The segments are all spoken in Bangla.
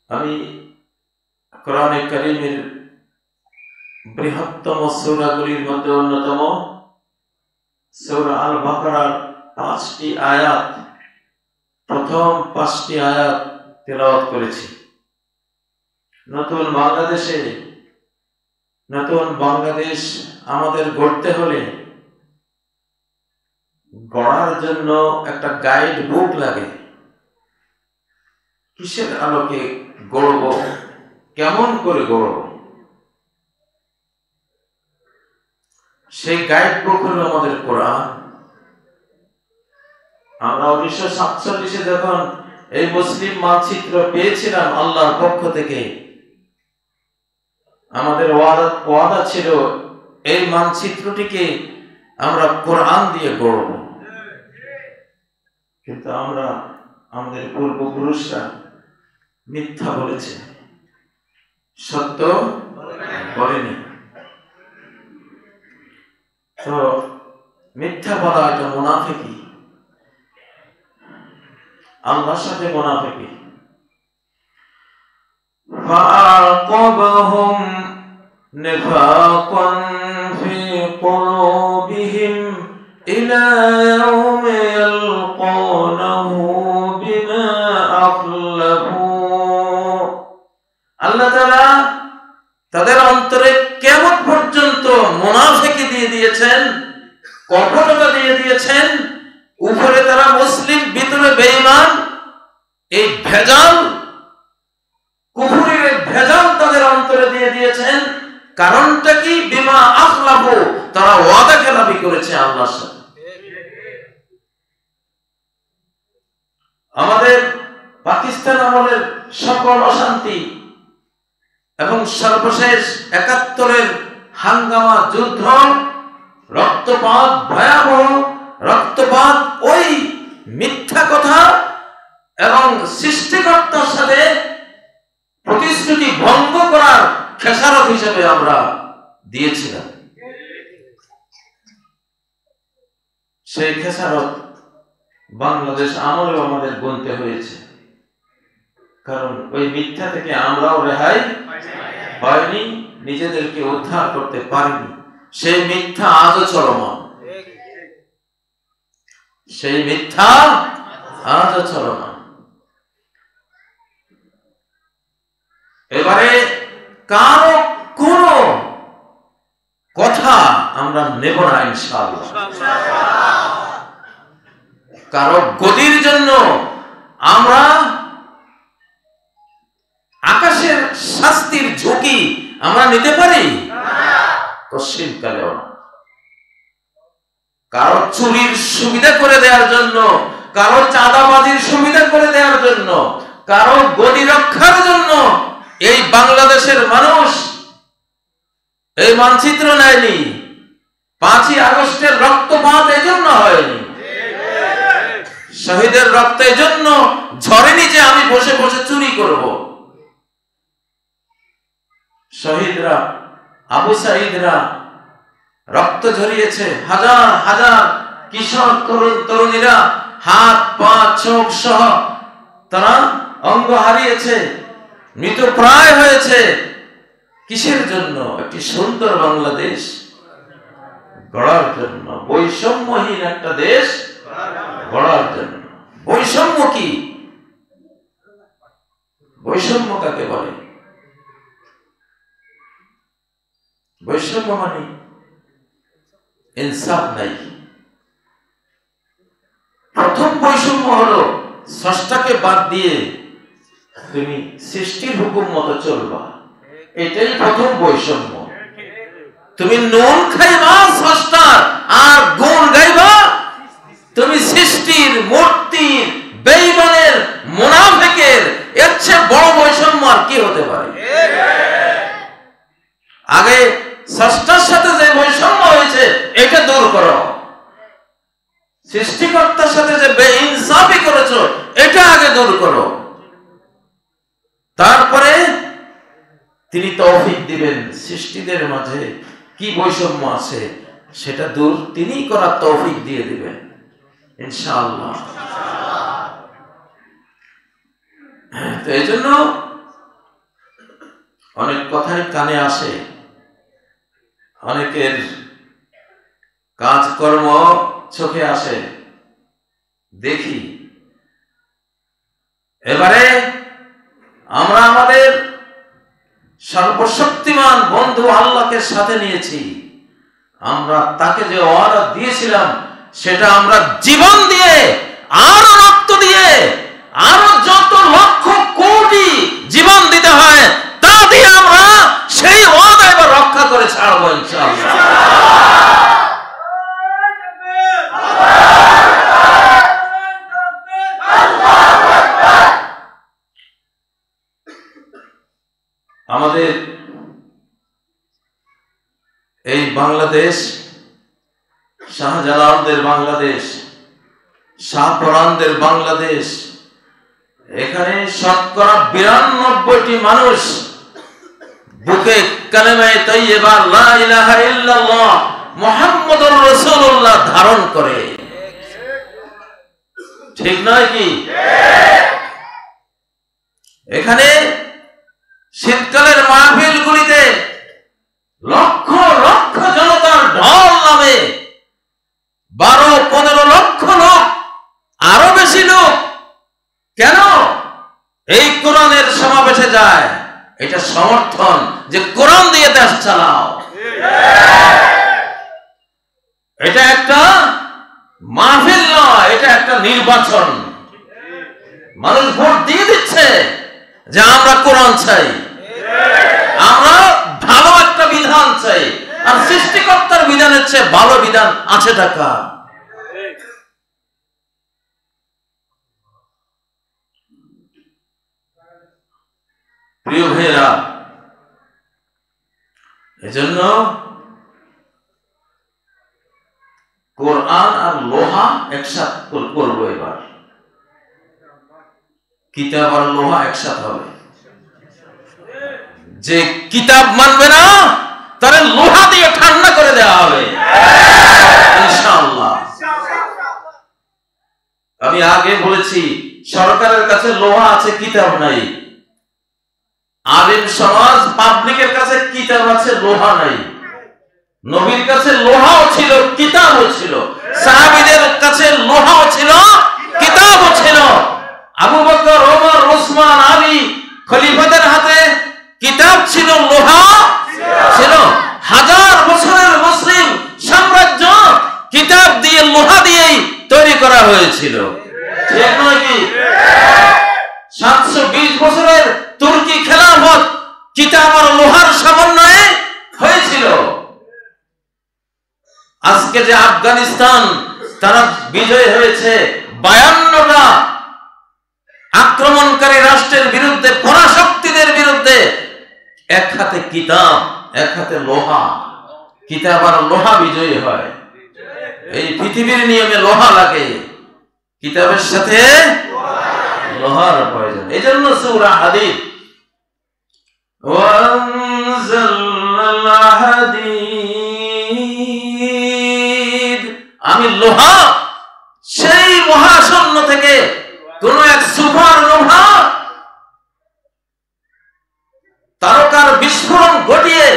আমি কোরআনে কারীমের বৃহত্তম সূরাগুলির মধ্যে অন্যতম সূরা আল বাকারার 5টি আয়াত, প্রথম 5টি আয়াত তেলাওয়াত করেছি। নতুন বাংলাদেশ আমাদের গড়তে হলে গড়ার জন্য একটা গাইড বুক লাগে। কিসের আলোকে গড়ব, কেমন করে গড়ব, সেই গাইড বুক হলো আমাদের কোরআন। আমরা 1947 যখন এই মুসলিম মানচিত্র পেয়েছিলাম আল্লাহর পক্ষ থেকে, আমাদের ওয়াদা ছিল এই মানচিত্রটিকে আমরা কোরআন দিয়ে গড়ব। কিন্তু আমাদের পূর্বপুরুষরা মিথ্যা বলেছে, সত্য বলেনি। তো মিথ্যা বলা এটা মুনাফিকি, আল্লাহর সাথে মুনাফিকি। فَأَعْقَبَهُمْ نِفَاقًا فِي قُلُوبِهِمْ إِلَى يَوْمِ يَلْقَوْنَهُ بِمَا أَخْلَفُوا। আল্লাহ তাআলা তাদের অন্তরে কিয়ামত পর্যন্ত মুনাফিকি দিয়ে দিয়েছেন, কপটতা দিয়ে দিয়েছেন। উপরে তারা মুসলিম, ভিতরে বেঈমান। এই ভেজাল, কুফরের ভেজাল তাদের অন্তরে দিয়ে দিয়েছেন। কারণটা কি? বিমা আখলাফু, তারা ওয়াদা খেলাপি করেছে আল্লাহর সাথে। আমাদের পাকিস্তান আমলের সকল অশান্তি এবং সর্বশেষ 71-এর হাঙ্গামা যুদ্ধ, রক্তপাত, ভয়াবহ রক্তপাত, ওই মিথ্যা কথা এবং সৃষ্টিকর্তার সাথে প্রতিশ্রুতি ভঙ্গ করার খেসারত হিসেবে আমরা দিয়েছিলাম। সেই খেসারত বাংলাদেশ আমলেও আমাদের গুনতে হয়েছে, কারণ ওই মিথ্যা থেকে আমরাও রেহাই পাইনি, নিজেদেরকে উদ্ধার করতে পারিনি। সেই মিথ্যা আজও চলমান, সেই মিথ্যা আজও চলমান। এবারে কারো কোন কথা আমরা নেব না ইনশাআল্লাহ। কারো গদির জন্য আমরা আকাশের শাস্তির ঝুঁকি আমরা নিতে পারি? কশিন কালেও না। কারো চুরির সুবিধা করে দেওয়ার জন্য, কারো চাঁদাবাজির সুবিধা করে দেওয়ার জন্য, কারো গদি রক্ষার জন্য এই বাংলাদেশের মানুষ এই মানচিত্র নেয়নি। 5ই আগস্টের রক্তপাত এজন্য হয়নি, শহীদের রক্ত এজন্য ঝরেনি যে আমি বসে বসে চুরি করব। শহীদরা, আবু সাঈদরা রক্ত ঝরিয়েছে, হাজার হাজার কিশোর তরুণীরা হাত পা চোখ সহ তারা অঙ্গ হারিয়েছে, মৃতপ্রায় হয়েছে। কিসের জন্য? একটি সুন্দর বাংলাদেশ গড়ার জন্য, বৈষম্যহীন একটা দেশ গড়ার জন্য। বৈষম্য কি? বৈষম্য কাকে বলে? বৈষম্য মানে ইনসাফ নাই। প্রথম বৈষম্য হলো স্রষ্টাকে বাদ দিয়ে তুমি সৃষ্টির হুকুম মতো চলবা, এটাই প্রথম বৈষম্য। তুমি নুন খাইবা স্রষ্টার আর গুণ গাইবা তুমি সৃষ্টির, মূর্তির, বেঈমানের, মুনাফিকের। এর চেয়ে বড় বৈষম্য আর কি হতে পারে? আগে স্রষ্টার সাথে যে বৈষম্য হয়েছে এটা দূর করো, সৃষ্টিকর্তার সাথে যে বেইনসাফি করেছো এটা আগে দূর করো, তারপরে তিনি তৌফিক দিবেন সৃষ্টিদের মাঝে কি বৈষম্য আছে সেটা দূর তিনি করার তৌফিক দিয়ে দিবেন ইনশাআল্লাহ। তো এই জন্য অনেক কথাই কানে আসে, অনেকের কাজকর্ম চোখে আসে, দেখি। এবারে আমরা আমাদের সর্বশক্তিমান বন্ধু আল্লাহকে সাথে নিয়েছি। আমরা তাকে যে ওয়াদা দিয়েছিলাম সেটা আমরা জীবন দিয়ে, আরো রক্ত দিয়ে, আরো যত লক্ষ কোটি জীবন দিতে হয় তা দিয়ে আমরা সেই ওয়াদা এবার রক্ষা করে ছাড়বো ইনশাআল্লাহ। আমাদের এই বাংলাদেশ, শাহজালালদের বাংলাদেশ, শাহপরানদের বাংলাদেশ, এখানে শতকরা 92টি মানুষ বুকে কালেমায়ে তাইয়্যিবা লা ইলাহা ইল্লাল্লাহ মুহাম্মাদুর রাসূলুল্লাহ ধারণ করে। ঠিক নয় কি? এখানে শীতকালের মাহফিলগুলিতে লক্ষ লক্ষ জনতার ঢল নামে, 12-15 লক্ষ লোক, আরো বেশি লোক কেন এই কোরআনের সমাবেশে যায়? এটা সমর্থন যে কোরআন দিয়ে দেশ চালাও। এটা একটা মাহফিল নয়, এটা একটা নির্বাচন। মানুষ ভোট দিয়ে দিচ্ছে যে আমরা কোরআন চাই, আমরা ভালো একটা বিধান চাই। আর সৃষ্টিকর্তার বিধানের চেয়ে ভালো বিধান আছে টাকা। প্রিয় ভাইয়েরা, এজন্য কোরআন আর লোহা একসাথে করবো। এবার কিতাব আর লোহা একসাথে হবে। যে কিতাব মানবে না তারে লোহা দিয়ে ঠান্ডা করে দেওয়া হবে ইনশাআল্লাহ। আমি আগে বলেছি, সরকারের কাছে লোহা আছে, কিতাব নাই। আলেম সমাজ পাবলিকের কাছে কিতাব আছে, লোহা নাই। নবীর কাছে লোহাও ছিল, কিতাবও ছিল। সাহাবীদের কাছে লোহাও ছিল, কিতাবও ছিল। আবু বকর, ওমর, ওসমান, আলী খলিফাদের হাতে কিতাব ছিল, লোহা ছিল। 1000 বছরের মুসলিম সাম্রাজ্য কিতাব দিয়ে, লোহা দিয়েই তৈরি করা হয়েছিল। ঠিক নয় কি? 720 বছরের তুর্কি খেলাফত কিতাব আর লোহার সমন্বয়ে হয়েছিল। আজকে যে আফগানিস্তান তারা বিজয় হয়েছে 52টা আক্রমণকারী রাষ্ট্রের বিরুদ্ধে, পরাশক্তিদের বিরুদ্ধে, এক হাতে কিতাব, এক হাতে লোহা। কিতাব আর লোহা বিজয়ী হয়। এই পৃথিবীর নিয়মে লোহা লাগে, কিতাবের সাথে লোহার প্রয়োজন। এই জন্য সূরা হাদীদ, ওয়ানজালনাল হাদীদ, আমি লোহা সেই মহাশূন্য থেকে কোন এক সুপার নোভা তারকার বিস্ফোরণ ঘটিয়ে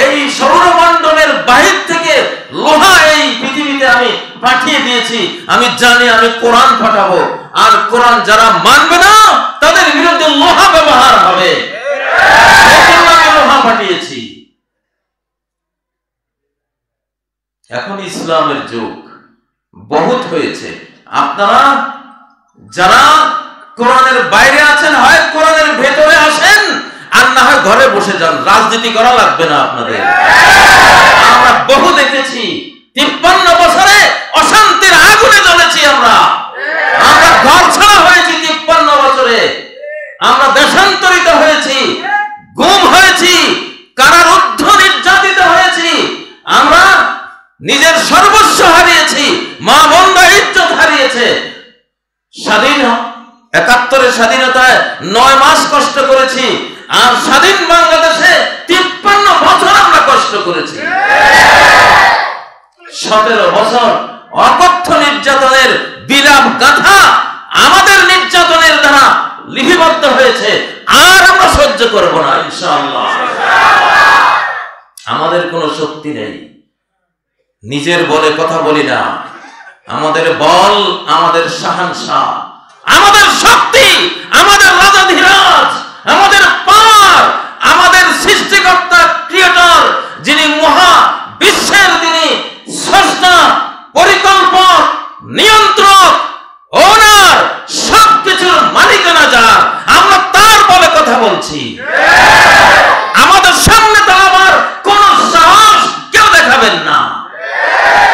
এই সৌরমণ্ডলের বাহির থেকে লোহা এই পৃথিবীতে আমি পাঠিয়ে দিয়েছি। আমি জানি আমি কোরআন পাঠাবো, আর কোরআন যারা মানবে না তাদের বিরুদ্ধে লোহা ব্যবহার হবে। আমি লোহা পাঠিয়েছি। এখন ইসলামের যুগ বহুত হয়েছে। আপনারা যারা কোরআনের বাইরে আছেন, হয় কোরআনের ভেতরে আসেন, আর না হয় ঘরে বসে যান। রাজনীতি করা লাগবে না আপনাদের। আমরা বহু দেখেছি, 53 বছরে অশান্তির আগুনে জ্বলেছি আমরা। আমরা ঘর ছাড়া হয়েছি 53 বছরে। আমরা দেশান্তরিত হয়েছি, গুম হয়েছি, কারারুদ্ধ নির্যাতিত হয়েছি। আমরা নিজের সর্বস্ব হারিয়েছি, মা বোনরা ইজ্জত হারিয়েছে। স্বাধীন 71-এর স্বাধীনতায় 9 মাস কষ্ট করেছি, আর স্বাধীন বাংলাদেশে 53 বছর আমরা কষ্ট করেছি। 17 বছর অকথ্য নির্যাতনের বিলাপ গাথা আমাদের নির্যাতনের দ্বারা লিপিবদ্ধ হয়েছে, আর আমরা সহ্য করব না ইনশাআল্লাহ। আমাদের কোনো শক্তি নেই, নিজের বলে কথা বলি না। আমাদের বল আমাদের শাহানশাহ, আমাদের শক্তি আমাদের রাজাধিরাজ, আমাদের পাওয়ার আমাদের সৃষ্টিকর্তা ক্রিয়েটর, যিনি মহা বিশ্বের, তিনি স্রষ্টা, পরিকল্পক, নিয়ন্ত্রক, ওনার সবকিছুর মালিকানা যার, আমরা তার বলে কথা বলছি। আমাদের সামনে দাঁড়াবার কোন সাহস কেউ দেখাবেন না।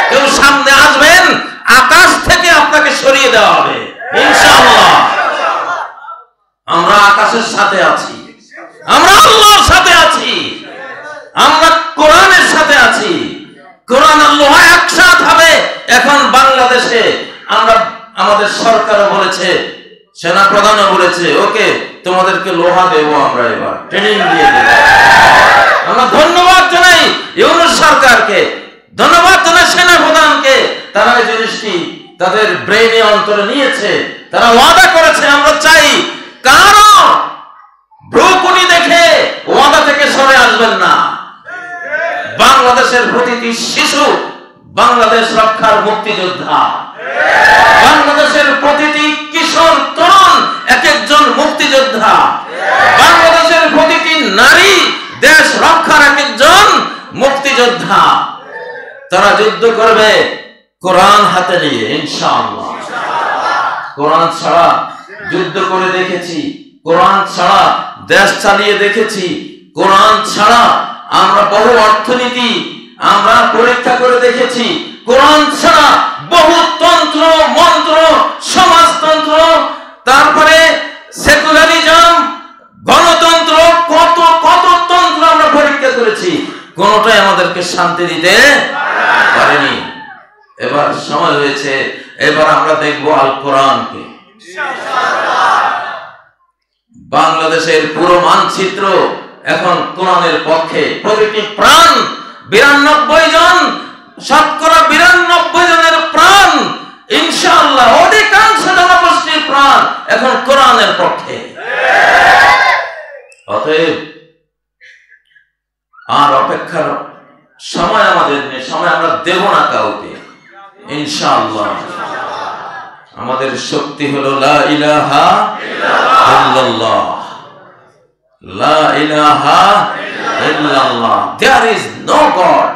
কেউ সামনে আসবেন, আকাশ থেকে আপনাকে সরিয়ে দেওয়া হবে ইনশাআল্লাহ। আমরা আকাশের সাথে আছি, আমরা আল্লাহর সাথে আছি, আমরা কোরআনের সাথে আছি। কোরআন আল্লাহ একসাথ হবে। এখন বাংলাদেশে আমরা, আমাদের সরকারও বলেছে, সেনা প্রধানও বলেছে, ওকে তোমাদেরকে লোহা দেবো, আমরা এবার ট্রেনিং দিয়ে দেব। আমরা ধন্যবাদ জানাই ইউনূস সরকারকে, ধন্যবাদ জানাই সেনা প্রধানকে। তারা এই জিনিসটি তাদের ব্রেইনে অন্তরে নিয়েছে, তারা ওয়াদা করেছে। আমরা চাই কারো ভ্রুকুটি দেখে ওয়াদা থেকে সরে আসবেন না। বাংলাদেশের প্রতিটি শিশু বাংলাদেশ রক্ষার মুক্তিযোদ্ধা, বাংলাদেশের প্রতিটি কিশোর তরুণ এক একজন মুক্তিযোদ্ধা, বাংলাদেশের প্রতিটি নারী দেশ রক্ষার এক একজন মুক্তিযোদ্ধা। তারা যুদ্ধ করবে কোরআন হাতে নিয়ে ইনশাআল্লাহ। কোরআন ছাড়া যুদ্ধ করে দেখেছি, কোরআন ছাড়া দেশ চালিয়ে দেখেছি, কোরআন ছাড়া আমরা বহু অর্থনীতি আমরা পরীক্ষা করে দেখেছি, কোরআন ছাড়া বহু তন্ত্র মন্ত্র, সমাজতন্ত্র, তারপরে সেকুলারিজম, গণতন্ত্র, কত কত তন্ত্র আমরা পরীক্ষা করেছি, কোনটাই আমাদেরকে শান্তি দিতে পারেনি। এবার সময় হয়েছে, এবার আমরা দেখব আল কোরআনকে। বাংলাদেশের পুরো মানচিত্র এখন কোরআনের পক্ষে। প্রতিটি প্রাণ 92 জন, শতকরা 92 জনের প্রাণ ইনশাআল্লাহ, অধিকাংশ জনগোষ্ঠীর প্রাণ এখন কোরআনের পক্ষে। অতএব আর অপেক্ষার সময় আমাদের নেই, সময় আমরা দেব না কাউকে ইনশাআল্লাহ। আমাদের শক্তি হলো লা ইলাহা ইল্লাল্লাহ, লা ইলাহা ইল্লাল্লাহ। There is no God,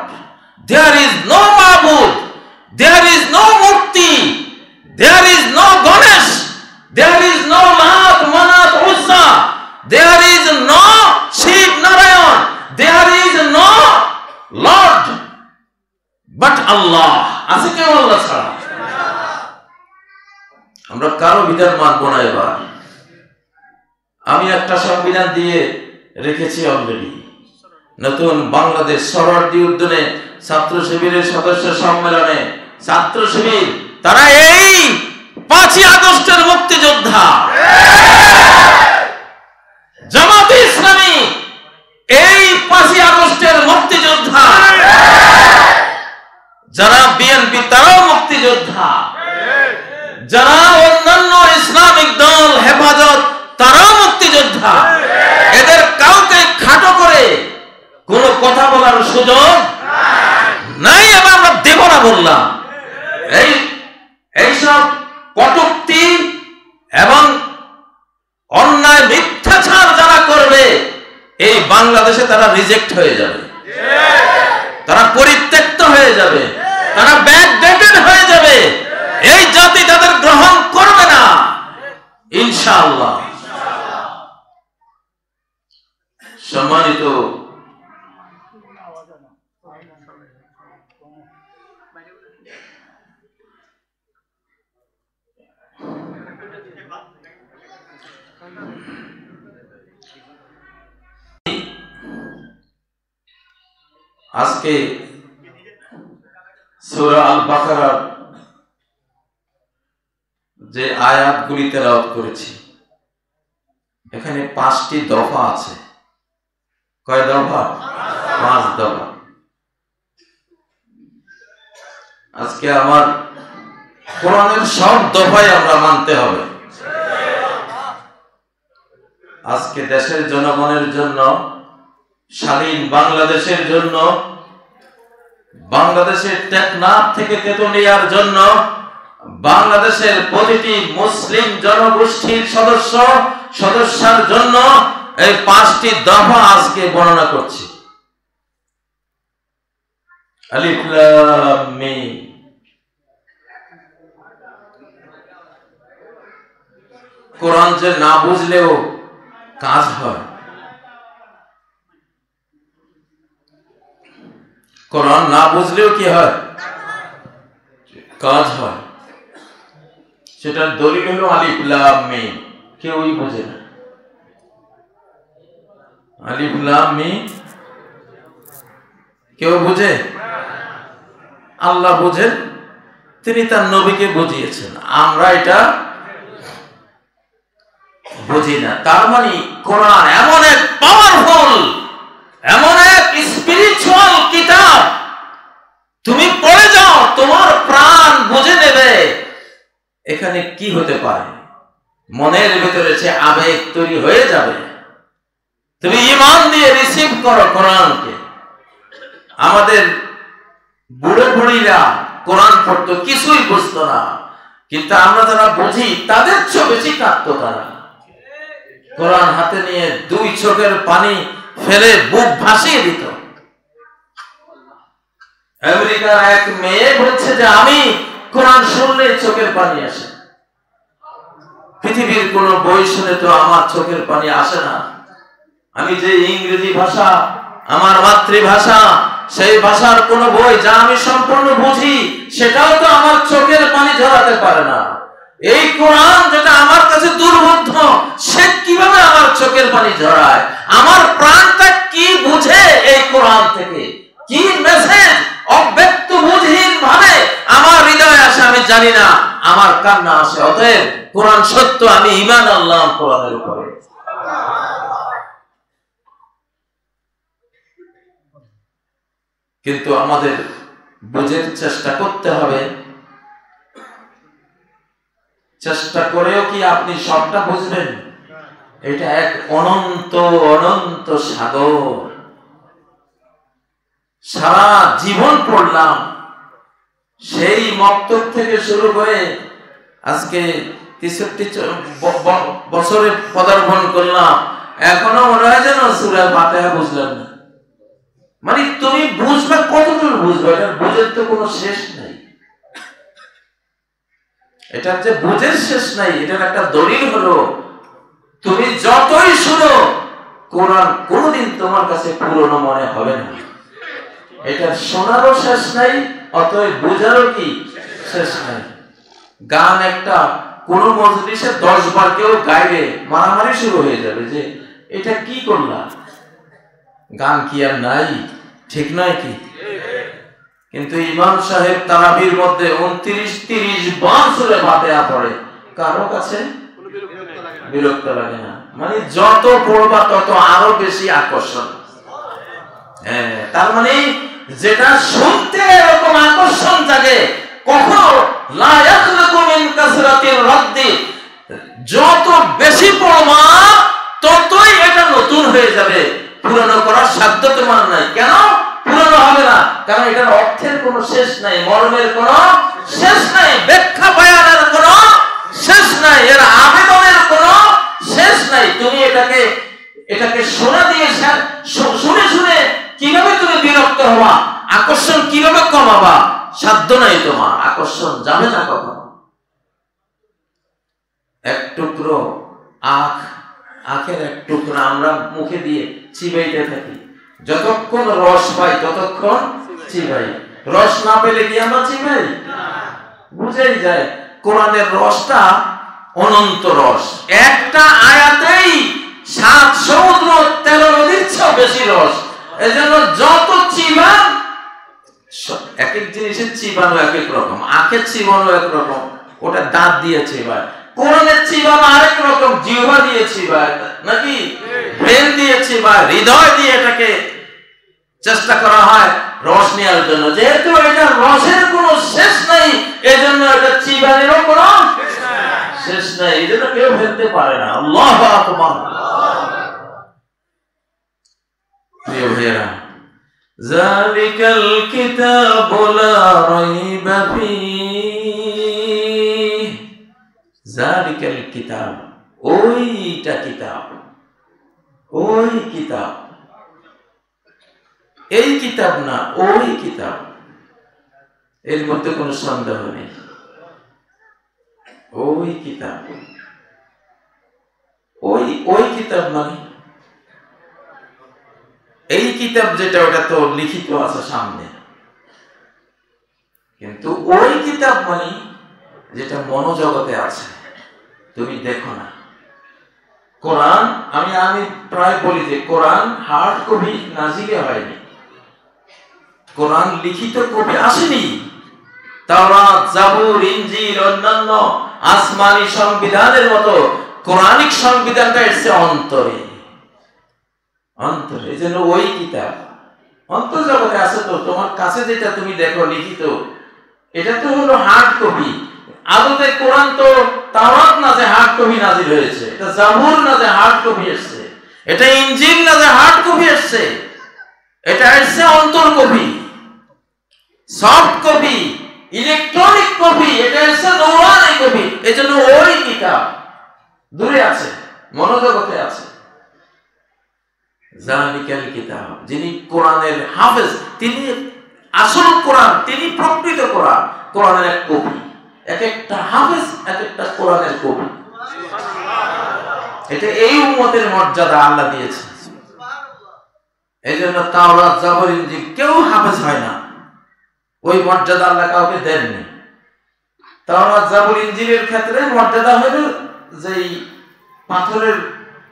there is no Ma'bud, there is no Mukti, there is no Ganesh, there is no Lat, Manat, Uzza, there is no Shiv, Narayan, there is no Lord but Allah. আছে কেউ আল্লাহ ছাড়া? আমরা কারো বিধান মানব না। এবার আমি একটা সংবিধান দিয়ে রেখেছি অলরেডি। নতুন বাংলাদেশ সরোয়ার্দী উদ্যানে ছাত্র শিবিরের সদস্য সম্মেলনে ছাত্র শিবির তারা এই 5ই আগস্টের মুক্তিযোদ্ধা, জামাতে ইসলামী এই 5ই আগস্টের মুক্তিযোদ্ধা, যারা বিএনপি তারাও মুক্তিযোদ্ধা, যারা অন্যান্য ইসলামিক দল হেফাজত তারাও মুক্তিযোদ্ধা। এদের কাউকে খাটো করে কোনো কথা বলার সুযোগ নাই। এবার আমরা দেব না বললাম। এইসব কটূক্তি এবং অন্যায় মিথ্যাচার যারা করবে এই বাংলাদেশে তারা রিজেক্ট হয়ে যাবে, তারা পরিত্যক্ত হয়ে যাবে, তারা ব্যাকডেটেড হয়ে যাবে। এই জাতি তাদের গ্রহণ করবে না ইনশাআল্লাহ। সম্মানিত আজকে সূরা আল বাকারার যে আয়াতগুলি তেলাওয়াত করেছি, এখানে 5টি দফা আছে। কয় দফা? 5 দফা। আজকে আমার কোরআনের সব দফাই আমরা মানতে হবে। আজকে দেশের জনগণের জন্য, স্বাধীন বাংলাদেশের জন্য, বাংলাদেশের টেকনাফ থেকে তেতুলিয়ার জন্য, বাংলাদেশের প্রতিটি মুসলিম জনগোষ্ঠীর সদস্যের জন্য এই 5টি দফা আজকে বর্ণনা করছি। আলিফ লাম মিম। কোরআন যে না বুঝলেও কাজ হয়, কোরআন না বুঝলেও কি হয়? কাজ হয়। সেটার দলিল হলো আলিফ লাম মিম। কেউই বোঝে না আলিফ লাম মিম। কেউ বুঝে? আল্লাহ বুঝেন, তিনি তার নবীকে বুঝিয়েছেন, আমরা এটা বুঝি না। তার মানে কোরআন এমন এক পাওয়ারফুল, এমন এক স্পিরিচুয়াল কিতাব, তুমি পড়ে যাও, তোমার প্রাণ বুঝে নেবে এখানে কি হতে পারে। মনের ভিতরে সে আবেগ তৈরি হয়ে যাবে। তুমি ঈমান দিয়ে রিসিভ করো কোরআনকে। আমাদের বুড়ো বুড়িরা কোরআন পড়তো, কিছুই বুঝতো না, কিন্তু আমরা যারা বুঝি তাদের চেয়ে বেশি কাঁদতো। তারা কোরআন হাতে নিয়ে 2 চোখের পানি ফেলে বুক ভাসিয়ে দিত। আমেরিকার এক মেয়ে বলছে যে আমি কোরআন শুনলে চোখের পানি আসে। পৃথিবীর কোন বই শুনে তো আমার চোখের পানি আসে না। আমি যে ইংরেজি ভাষা আমার মাতৃভাষা, সেই ভাষার কোন বই যা আমি সম্পূর্ণ বুঝি, সেটাও তো আমার চোখের পানি ঝরাতে পারে না। এই কোরআন যেটা আমার কাছে দুর্বোধ্য, সে কিভাবে আমার চোখের পানি ঝরায়? আমার প্রাণটা কি বুঝে এই কোরআন থেকে? কি মেসেজ অব্যক্ত বুঝহীন ভাবে আমার হৃদয়ে আসে আমি জানি না, আমার কান্না আসে। অতএব কোরআন সত্য, আমি ঈমান আনলাম কোরআনের উপরে। কিন্তু আমাদের বুঝার চেষ্টা করতে হবে। চেষ্টা করেও কি আপনি সবটা বুঝবেন? এটা এক অনন্ত অনন্ত সাগর। সারা জীবন পড়লাম, সেই মক্তব থেকে শুরু করে আজকে 63 বছরে পদার্পণ করলাম, এখনো মনে হয় যেন সূরা ফাতিহা বুঝলাম না। মানে তুমি বুঝবে কতদূর বুঝবে? এটা বুঝের তো কোনো শেষ নাই। এটা যে বুঝের শেষ নাই, এটার একটা দলিল হলো তুমি যতই শুনো কোরআন কোনদিন তোমার কাছে পুরনো মনে হবে না। এটা শোনারও শেষ নাই, অতএব বুঝারও কি শেষ নাই। গান একটা কোন মজলিসে 10 বার কেউ গাইলে মারামারি শুরু হয়ে যাবে যে এটা কি করলাম। গান কি আর নাই? ঠিক নয় কি? কিন্তু ইমাম সাহেব তারাবির মধ্যে 29-30 বার সূরা ফাতিহা পড়ে, কারো কাছে বিরক্ত লাগে না। মানে যত পড়বা তত আরো বেশি আকর্ষণ। হ্যাঁ, তার মানে যেটা শুনতে এরকম আকর্ষণ জাগে, কখনো লা ইয়াখলুকু মিন কাসরাতির রাদ্দি, যত বেশি পড়বা ততই এটা নতুন হয়ে যাবে। পুরনো করার সাধ্য তোমার নাই। কেন পুরনো হবে না? কারণ এটার অর্থের কোনো শেষ নাই, মর্মের কোনো শেষ নাই, ব্যাখ্যা বয়ানের কোনো শেষ নাই, এর আবেদনের কোনো শেষ নাই। তুমি এটাকে শোনা দিয়ে শুনে শুনে কিভাবে তুমি বিরক্ত হবা, আকর্ষণ কিভাবে কমাবা, সাধ্য নাই তোমার, আকর্ষণ যাবে না কখনো। এক টুকরো আখের এক টুকরো আমরা মুখে দিয়ে চিবাইতে থাকি, যতক্ষণ রস পাই ততক্ষণ চিবাই। রস না পেলে কি আমরা চিবাই? বুঝেই যায় কোরআনের রসটা অনন্ত রস। একটা আয়াতেই 7 সমুদ্র 13 নদীর চেয়ে বেশি রস। এজন্য যত চিবান, এক এক জিনিসের চিবানো এক এক রকম, আখের চিবানো এক রকম, ওটা দাঁত দিয়ে চিবায়। কোরআনের চিবানো আরেক রকম, জিহ্বা দিয়ে চিবায়, নাকি ব্রেন দিয়ে চিবায়, হৃদয় দিয়ে এটাকে চেষ্টা করা হয় রস নেওয়ার জন্য। যেহেতু এটা রসের কোনো শেষ নাই, এজন্য এটা চিবানেরও কোনো শেষ নাই, এই জন্য কেউ ফেলতে পারে না। আল্লাহু আকবার। প্রিয় ভাইয়েরা, যালিকাল কিতাবু লা রাইবা ফীহি, যালিকাল কিতাব, ওইটা কিতাব, ওই কিতাব, এই কিতাব না, ওই কিতাব, এর মধ্যে কোনো সন্দেহ নেই। ওই কিতাব, ওই কিতাব মানে এই কিতাব যেটা, ওটা তো লিখিত আছে সামনে, কিন্তু ওই কিতাব মানে যেটা মনোজগতে আছে, তুমি দেখো না। কোরআন, আমি প্রায় বলি যে কোরআন হার্ড কপি নাজিলে হয়নি, কোরআন লিখিত কপি আসেনি। তাওরাত, জাবুর, ইনজিল, অন্যান্য আসমানি সংবিধানের মতো কোরআনিক সংবিধানটা এসেছে অন্তরে, অন্তরে। এই জন্য ওই কিতাব অন্তর্জগতে আছে। তো তোমার কাছে যেটা তুমি দেখো লিখিত, এটা তো হলো হার্ড কপি। আদতে কোরআন তো তাওরাত না যে হার্ড কপি নাজিল হয়েছে, এটা জাবুর না যে হার্ড কপি এসেছে, এটা ইনজিল না যে হার্ড কপি এসেছে, এটা এসেছে অন্তর copy, soft copy, electronic copy, এটা এসেছে নূরানী কপি। এই জন্য ওই কিতাব দূরে আছে, মনোজগতে আছে। যালিকাল কিতাব, যিনি কোরআনের হাফেজ, তিনি আসল কোরআন, তিনি প্রকৃত কোরআন, কোরআনের এক কপি। এক একটা হাফেজ এক একটা কোরআনের কপি। এটা এই উম্মতের মর্যাদা আল্লাহ দিয়েছে। এই জন্য তাওরাত, জাবুর, ইনজিল কেউ হাফেজ হয় না, ওই মর্যাদা আল্লাহ কাউকে দেননি। তাওরাত, জাবুর, ইনজিলের ক্ষেত্রে মর্যাদা হলো যেই পাথরের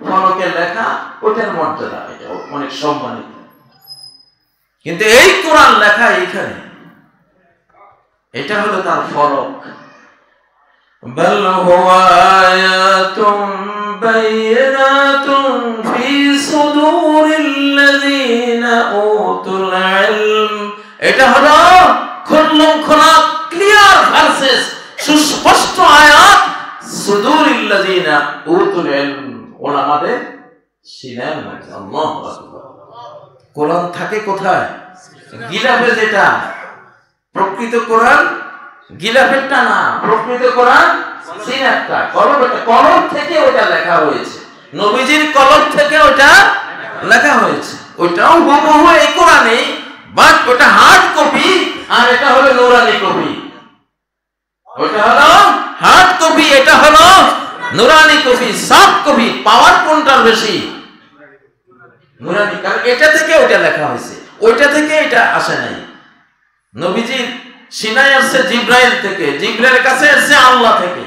ফলকে লেখা, ওটার মর্যাদা, এটা অনেক সম্মানিত। কিন্তু এই কোরআন লেখা এইখানে, এটা হলো তার ফলক। বাল হুয়া আয়াতুম বাইয়িনাতুন ফি সুদুরিল্লাযিনা উতুল ইলম, এটা হলো খোলা ক্লিয়ার ভার্সেস, সুস্পষ্ট আয়াত, সুদুরিল্লাযিনা উতুল ইলম, ওলামাদের সিনার মধ্যে। আল্লাহু আকবার। কোরআন থাকে কোথায়? গিলাফে। যেটা প্রকৃত কোরআন গিলাফেরটা না, প্রকৃত কোরআন সিনারটা, কলমটা, কলম থেকে ওটা লেখা হয়েছে, নবীজির কলম থেকে ওটা লেখা হয়েছে। ওটাও হুবহু এই কোরআনে, বাট ওটা হার্ড কপি আর এটা হলো নূরানী কপি। ওটা হলো হার্ড কপি, এটা হলো নূরানী কপি, সফট কপি। পাওয়ার কোনটার বেশি? নূরানী, কারণ এটা থেকে ওটা লেখা হয়েছে, ওইটা থেকে এটা আসে নাই। নবীজির সিনায় আসছে জিব্রাইল থেকে, জিব্রাইলের কাছে আসছে আল্লাহ থেকে,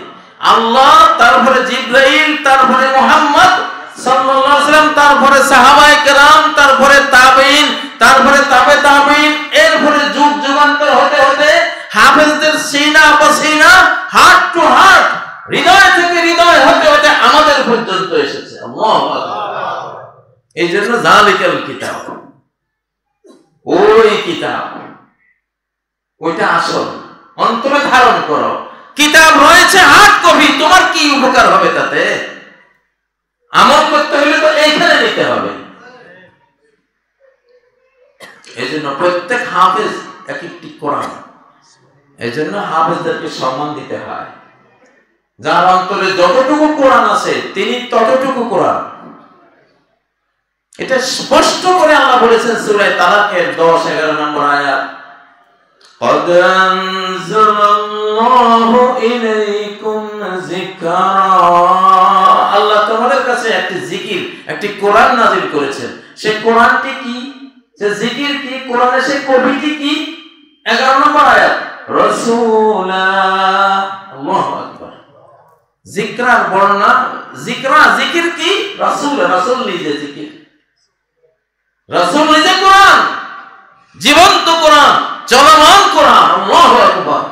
আল্লাহ, তারপরে জিব্রাইল, তারপরে মুহাম্মদ সাল্লাল্লাহু আলাইহি ওয়াসাল্লাম, তারপরে সাহাবায়ে কেরাম, তারপরে তাবেঈন, তারপরে তাবে তাবেঈন, এরপরে যুগ যুগান্তর হতে হতে হাফেজদের সিনা বসিনা, হার্ট টু হার্ট, হৃদয় থেকে হৃদয় হতে হতে আমাদের পর্যন্ত এসেছে। আল্লাহু আকবার। এই জন্য যালিকাল কিতাব, ওই কিতাব, ওইটা আসল, অন্তরে ধারণ করো। কিতাব রয়েছে হার্ড কপি, তোমার কি উপকার হবে তাতে? আমল করতে হলে তো এইখানে নিতে হবে। এই জন্য প্রত্যেক হাফেজ এক একটি কোরআন। এই জন্য হাফেজদেরকে সম্মান দিতে হয়। যার অন্তরে যতটুকু কোরআন আছে তিনি ততটুকু কোরআন। এটা স্পষ্ট করে আল্লাহ বলেছেন সূরা তালাকের 10-11 নম্বর আয়াত, قد أنزل الله إليكم ذكرا, আল্লাহ তোমাদের কাছে একটি জিকির, একটি কোরআন নাযিল করেছেন। সেই কোরআনটি কি? সে জিকির কি? কোরআনের সেই কবিটি কি? 11 নম্বর আয়াত, রাসূলা। আল্লাহু আকবার। জিকরার বর্ণনা, জিকরা, জিকির কি? রাসূল, রাসূল নিজে জিকির, রাসূল নিজে কোরআন, জীবন্ত কোরআন, চলমান কোরআন। আল্লাহু আকবার।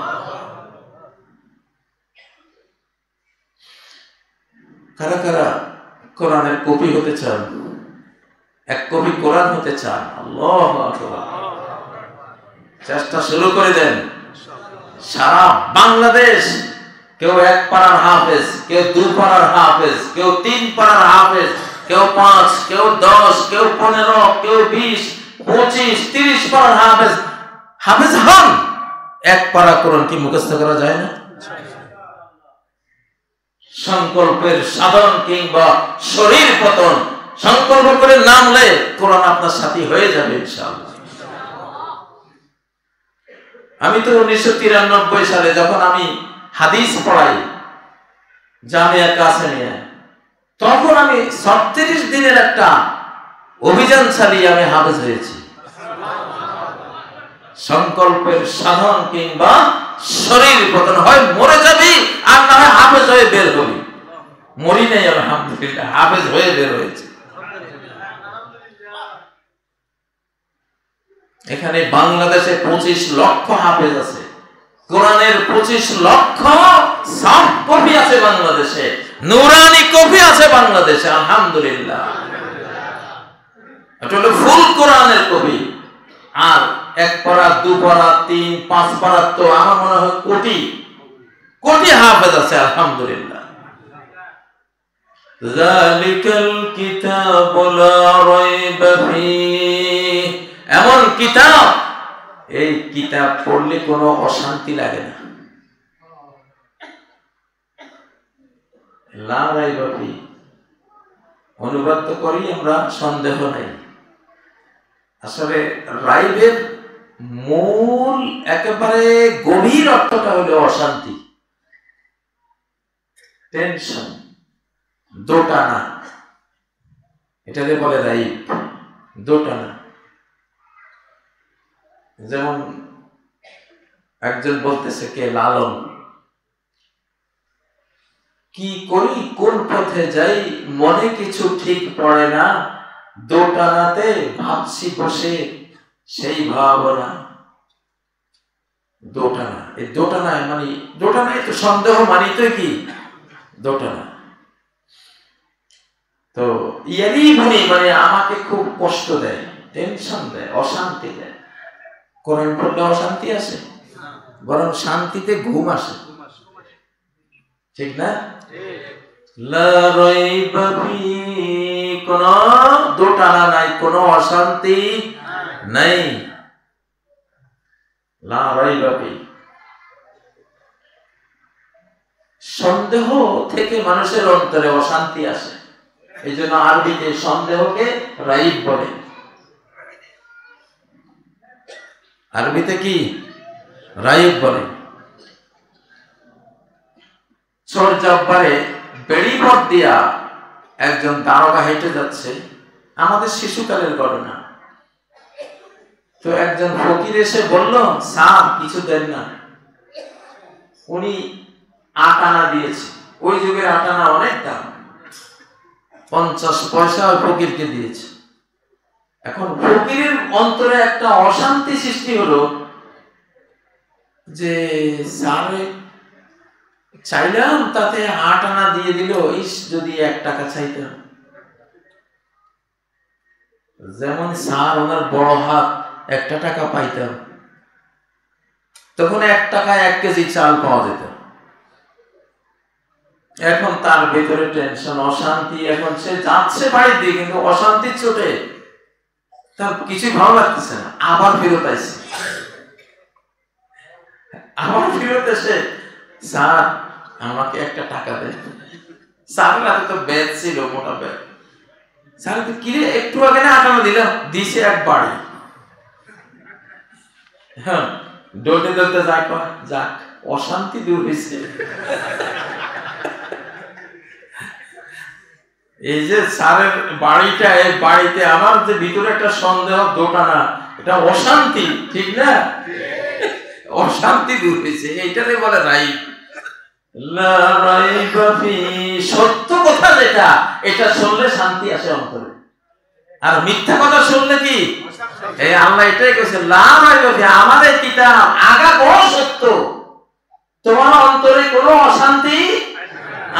কারা কারা কোরআনের কপি হতে চান? এক কপি কোরআন হতে চান? আল্লাহু আকবার। চেষ্টা শুরু করে দেন। সারা বাংলাদেশ কেউ 1 পারার হাফেজ, কেউ 2 পারার হাফেজ, কেউ 3 পারার হাফেজ, কেউ 5, কেউ 10, কেউ 15, কেউ 20, 25, 30 পারার হাফেজ হন। এক পারা কোরআন কি মুখস্থ করা যায় না? সংকল্পের সাধন কিংবা শরীর পতন, সংকল্প করে নামলে কোরআন আপনার সাথী হয়ে যাবে ইনশাআল্লাহ। আমি তো 1993 সালে যখন আমি হাদিস পড়াই জামিয়া কাসেমিয়া, তখন আমি 36 দিনের একটা অভিযান চালিয়ে আমি হাফেজ হয়েছি। সংকল্পের সাধন কিংবা শরীর পতন, হয় মরে যাবি আর না হয় হাফেজ হয়ে বের হবি। মরি নাই আলহামদুলিল্লাহ, হাফেজ হয়ে বের হয়েছে। এখানে বাংলাদেশে 25 লক্ষ হাফেজ আছে, কোরআনের 25 লক্ষ সফট কপি আছে বাংলাদেশে, নুরানি কপি আছে বাংলাদেশে আলহামদুলিল্লাহ। এটা হলো ফুল কোরআনের কপি। আর 1 পারা 2 পারা 3, 5 পারা তো আমার মনে হয় কোটি কোটি হাফেজ আছে আলহামদুলিল্লাহ। যালিকাল কিতাবু লা রাইবা ফীহ, এমন কিতাব, এই কিতাব পড়লে কোনো অশান্তি লাগে না। লা রাইবা ফীহ অনুবাদ তো করি আমরা, সন্দেহ নাই। আসলে রাইবের মূল একেবারে গভীর অর্থটা হলো অশান্তি, টেনশন, দোটানা, এটাকে বলে রাইব, দোটানা। যেমন একজন বলতেছে কে লালন, কি করি কোন পথে যাই মনে কিছু ঠিক পড়ে না, দোটানাতে ভাবছি বসে সেই ভাবনা। দোটানা, এই দোটানায় মানে দোটানায় তো সন্দেহ মানি তো কি দোটানা। তো ইয়ারি ভনি মানে আমাকে খুব কষ্ট দেয়, টেনশন দেয়, অশান্তি দেয়। কোরআন পড়লে অশান্তি আসে, বরং শান্তিতে ঘুম আসে, ঠিক না? লা রাইবা ফীহ, কোনো দোটানা নাই, কোনো অশান্তি নাই। লা রাইবা ফীহ, সন্দেহ থেকে মানুষের অন্তরে অশান্তি আসে। এই জন্য আরবিতে সন্দেহকে রাইব বলে। আরবিতে কি রাইব বলে। চোর জব্বারে বেড়িপথ দিয়া একজন দারোগা হেঁটে যাচ্ছে, আমাদের শিশুকালের ঘটনা। তো একজন ফকির এসে বলল, স্যার কিছু দেন না। উনি 8 আনা দিয়েছে, ওই যুগের 8 আনা অনেক দাম, 50 পয়সা ওই ফকিরকে দিয়েছে। এখন ফকিরের অন্তরে একটা অশান্তি সৃষ্টি হলো যে স্যার চাইলাম তাতে 8 আনা দিয়ে দিল, ইস যদি 1 টাকা চাইতাম। যেমন স্যার ওনার বড় হাত, 1 টাকা পাইতাম, তখন 1 টাকায় 1 কেজি চাল পাওয়া যেত। এখন তার ভেতরে টেনশন, অশান্তি। এখন সে যাচ্ছে বাড়ি দিয়ে, কিন্তু অশান্তির চোটে তার কিছু ভালো লাগতেছে না। আবার ফেরত আসছে, আবার ফেরত এসে, স্যার আমাকে 1 টাকা দেন। স্যারের হাতে তো ব্যাগ ছিল, মোটা ব্যাগ। স্যার কি রে, একটু আগে না 8 আনা দিলাম, দিছে এক বাড়ি। হ্যাঁ, ডলতে ডলতে যাক, যাক অশান্তি দূর হয়েছে। এই যে স্যারের বাড়িটা, এই বাড়িতে আমার যে ভিতরে একটা সন্দেহ, দোটানা, এটা অশান্তি, ঠিক না? অশান্তি দূর হয়েছে, এইটাকে বলে রাইব। লা রাইবা ফীহ, সত্য কথা যেটা, এটা শুনলে শান্তি আসে অন্তরে। আর মিথ্যা কথা শুনলে কি, এই আল্লাহ এটাই কইছে, লা রাইবা ফীহ, আমাদের কিতাব আগা বড় সত্য, তোমার অন্তরে কোনো অশান্তি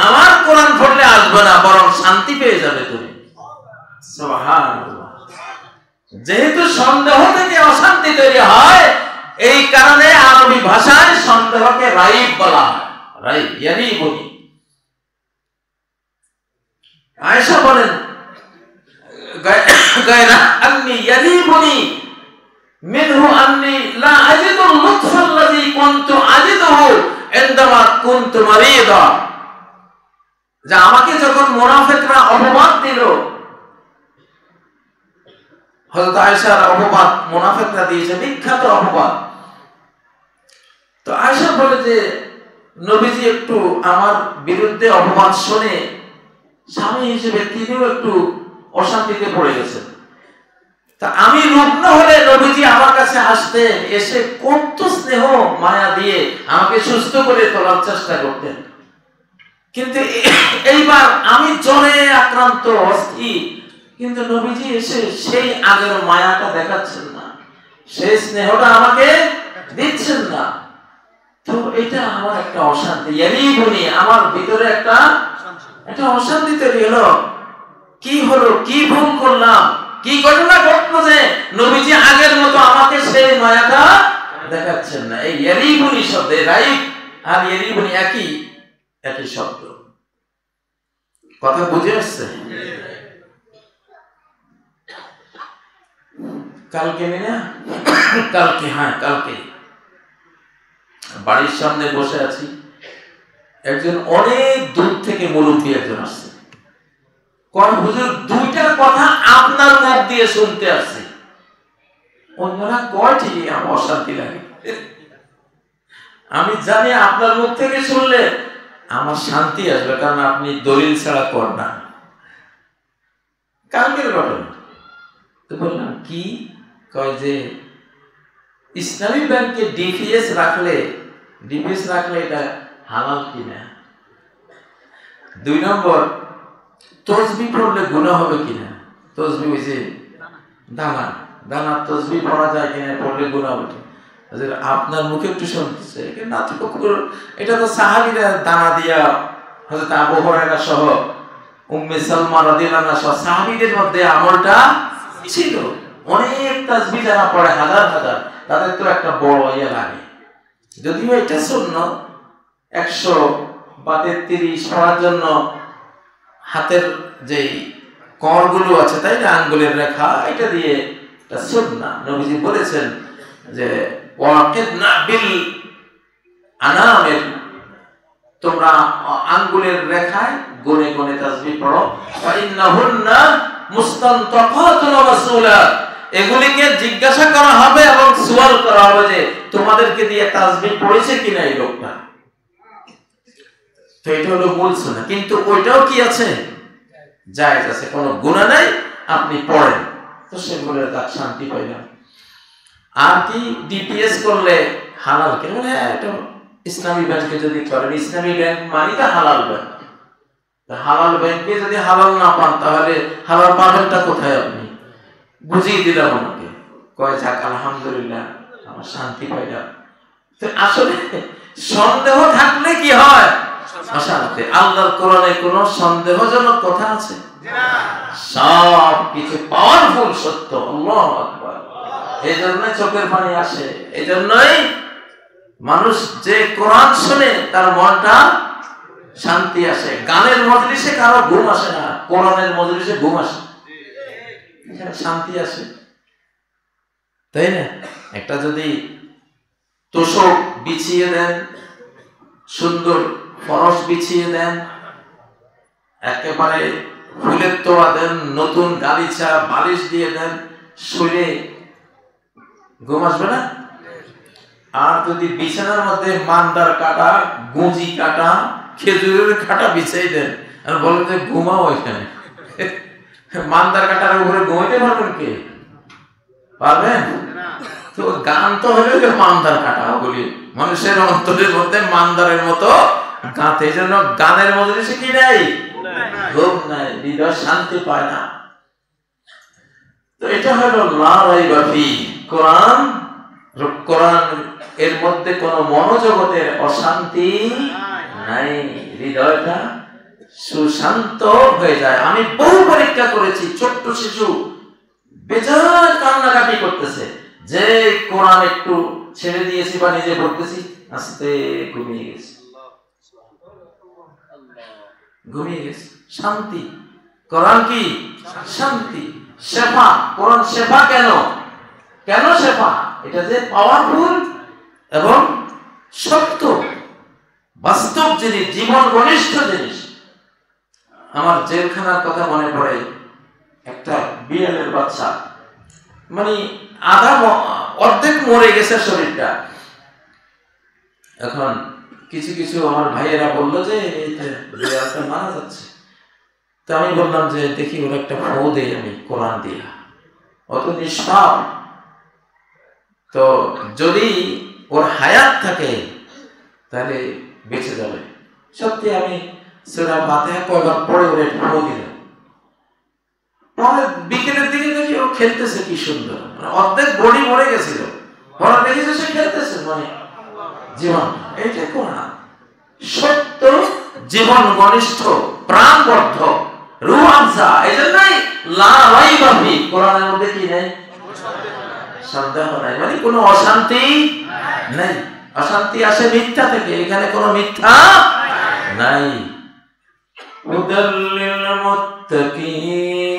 আমার কোরআন পড়লে আসবে না, বরং শান্তি পেয়ে যাবে তুমি। সুবহানাল্লাহ। যেহেতু সন্দেহ থেকে অশান্তি তৈরি হয়, এই কারণে আরবি ভাষায় সন্দেহকে রাইব বলা হয়। রাইব ইয়ানি বলি। আয়েশা বলেন, গায়রা আন্নী ইয়ারিবুনি মিনহু আন্নী লা আজিদুল লুতফাল্লাযী কুনতু আজিদুহু ইনদামা কুনতু মারিদা। যে আমাকে যখন মুনাফিকরা অপবাদ দিল, হযরত আয়েশার অপবাদ মুনাফিকরা দিয়েছে, বিখ্যাত অপবাদ। তো আয়েশা বলে যে নবীজি একটু আমার বিরুদ্ধে অপবাদ শুনে স্বামী হিসেবে তিনিও একটু অশান্তিতে পড়ে গেছেন। তা আমি রুগ্ন হলে নবীজি আমার কাছে আসতেন, এসে কত স্নেহ মায়া দিয়ে আমাকে সুস্থ করে তোলার চেষ্টা করতেন। কিন্তু এইবার আমি জ্বরে আক্রান্ত, অস্থির, কিন্তু নবীজি এসে সেই আগের মায়াটা দেখাচ্ছেন না, সেই স্নেহটা আমাকে দিচ্ছেন না। তো এটা আমার একটা অশান্তি, ইয়ারিবুনি, আমার ভিতরে একটা অশান্তি তৈরি হলো। কি হলো, কি ভুল করলাম, কি ঘটনা ঘটলো যে নবীজি আগের মতো আমাকে সেই মায়াটা দেখাচ্ছেন না। এই ইয়ারিবুনি শব্দে রাইব আর ইয়ারিবুনি একই শব্দ। কথা বুঝে আসছে? কালকে বাড়ির সামনে বসে আছি, একজন অনেক দূর থেকে মুরব্বী একজন আসছে। কোন হুজুর দুইটা কথা আপনার মুখ দিয়ে শুনতে আসছে। অন্যরা কয় ঠিকই, আমার অশান্তি লাগে। আমি জানি আপনার মুখ থেকে শুনলে আমার শান্তি আসবে, কারণ আপনি দলিল ছাড়া কর না। কালকের ঘটনা। তো বললাম কি? কয় যে ইসলামী ব্যাংকে ডিপিএস রাখলে এটা হালাল কিনা। 2 নম্বর, তসবিহ পড়লে গুনাহ হবে কিনা। তসবিহ হইছে দানা তসবিহ পড়া যায় কিনা, পড়লে গুনাহ হবে। আপনার মুখে একটু শুনতেছে না, এটা তো সাহাবীরা দানা দিয়া, হযরত আবু হুরায়রা সহ উম্মে সালমা রাদিয়াল্লাহু আনহা সহ সাহাবীদের মধ্যে আমলটা ছিল। অনেক তাসবিহ যারা পড়ে হাজার হাজার, তাদের তো একটা বড় ইয়ে লাগে। যদিও এটা সুন্নাত, 100 বা 33 পড়ার জন্য হাতের যে করগুলো আছে, তাই না, আঙ্গুলের রেখা, এটা দিয়ে এটা সুন্নাত। নবীজি বলেছেন যে ওয়াকিদনা বিল আনামিল, তোমরা আঙ্গুলের রেখায় গনে গনে তাসবিহ পড়ো। ফা ইন্নাহুন্না মুস্তানতাকাতুন ওয়া মাসউলাত, এগুলিকে জিজ্ঞাসা করা হবে এবং সুয়াল করা হবে যে তোমাদেরকে দিয়ে তাসবিহ পড়েছে কিনা এই লোকটা। তো এটা হলো মূল সুন্নাহ। কিন্তু ওইটাও কি আছে, জায়েজ আছে, কোনো গুনাহ নাই, আপনি পড়েন। তো সেগুলোর দ্বারা শান্তি পাইলাম। আর কি ডিপিএস করলে হালাল কেন? হ্যাঁ, এটা ইসলামী ব্যাংকে যদি করেন, ইসলামী ব্যাংক মানে তো হালাল ব্যাংক। হালাল ব্যাংকে যদি হালাল না পান, তাহলে হালাল পাবেনটা কোথায়? আপনি বুঝিয়ে দিলাম আমাকে। কয় যাক আলহামদুলিল্লাহ, আমার শান্তি পাইলাম। তো আসলে সন্দেহ থাকলে কি হয়? অশান্তি। আল্লাহর কোরআনে কোনো সন্দেহজনক কথা আছে? সব কিছু পাওয়ারফুল সত্য। আল্লাহু আকবার। এই জন্যই চোখের পানি আসে, এই জন্যই মানুষ যে কোরআন শুনে তার মনটা শান্তি আসে। গানের মজলিসে কারো ঘুম আসে না, কোরআনের মজলিসে ঘুম আসে, এখানে শান্তি আসে, তাই না? একটা যদি তোষক বিছিয়ে দেন, সুন্দর ফরশ বিছিয়ে দেন, একেবারে ফুলের তোড়া দেন, নতুন গালিচা বালিশ দিয়ে দেন, শুলে ঘুম আসবে না? আর যদি বিছানার মধ্যে মান্দার কাটা, গুঁজি কাটা, খেজুরের কাটা বিছাই দেন আর বলেন যে ঘুমাও এখানে, মান্দার কাটার উপরে ঘুমাইতে পারবেন কে? পারবেন? তো গান তো হলো যে মান্দার কাটা, বলি মানুষের অন্তরের মধ্যে মান্দারের মতো গাঁথে। এই জন্য গানের মধ্যে সে কি নাই, ঘুম নাই, হৃদয় শান্তি পায় না। তো এটা হলো লা রাইবা ফি, কোরআন এর মধ্যে কোনো মনোজগতের অশান্তি নাই, হৃদয়টা সুশান্ত হয়ে যায়। আমি বহু পরীক্ষা করেছি, ছোট্ট শিশু বেজার কান্নাকাটি করতেছে, যে কোরআন একটু ছেড়ে দিয়েছি বা নিজে পড়তেছি, আস্তে ঘুমিয়ে গেছে, ঘুমিয়ে গেছে। শান্তি, কোরআন কি শান্তি। শেফা। কোরআন শেফা কেন? কেন শেফা? এটা যে পাওয়ারফুল এবং সত্য বাস্তব জিনিস, জীবন ঘনিষ্ঠ জিনিস। আমার জেলখানার কথা মনে পড়ে। একটা বিড়ালের বাচ্চা, মানে অর্ধেক মরে গেছে শরীরটা। এখন কিছু কিছু আমার ভাইয়েরা বললো যে বিড়ালটা মারা যাচ্ছে। তো আমি বললাম যে দেখি ওর একটা ফু দেই আমি কোরআন দিয়া, অত নিষ্পাপ। তো যদি ওর হায়াত থাকে তাহলে বেঁচে যাবে। সত্যি আমি সূরা ফাতিহা কয়বার পড়ে ওরে ফু দিলাম। পরে বিকেলের দিকে দেখি ও খেলতেছে, কি সুন্দর, মানে অর্ধেক বডি মরে গেছিল, পরে দেখি যে সে খেলতেছে। মানে জীবন এইটা কোরআন, সত্য, জীবন ঘনিষ্ঠ, প্রাণবদ্ধ, রূহ আফজা। এই জন্যই লা রাইবা ফি, কোরআনের মধ্যে কি নেই? সন্দেহ নাই, মানে কোনো অশান্তি নাই। অশান্তি আসে মিথ্যা থেকে, এখানে কোনো মিথ্যা নাই। হুদাল্লিল মুত্তাকিন,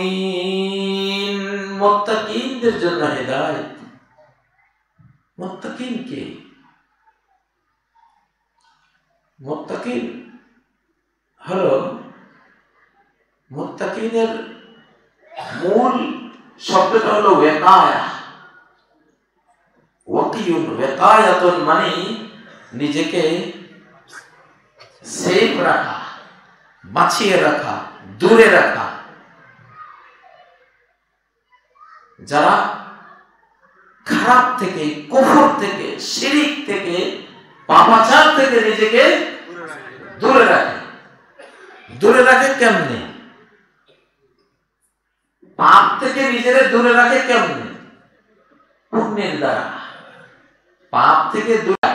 মুত্তাকিনদের জন্য হেদায়েত। মুত্তাকিন কে? মুত্তাকিন হলো, মুত্তাকিনের মূল শব্দটা হলো ওয়াকায়া। ওয়াকিউন, ওয়াকায়াতুন মানে নিজেকে সেফ রাখা, বাঁচিয়ে রাখা, দূরে রাখা। যারা খারাপ থেকে, কুফর থেকে, শিরিক থেকে, পাপাচার থেকে নিজেকে দূরে রাখে। দূরে রাখে কেমনে? পাপ থেকে নিজেকে দূরে রাখে কেমনে? পুণ্যের দ্বারা। পাপ থেকে দূরে,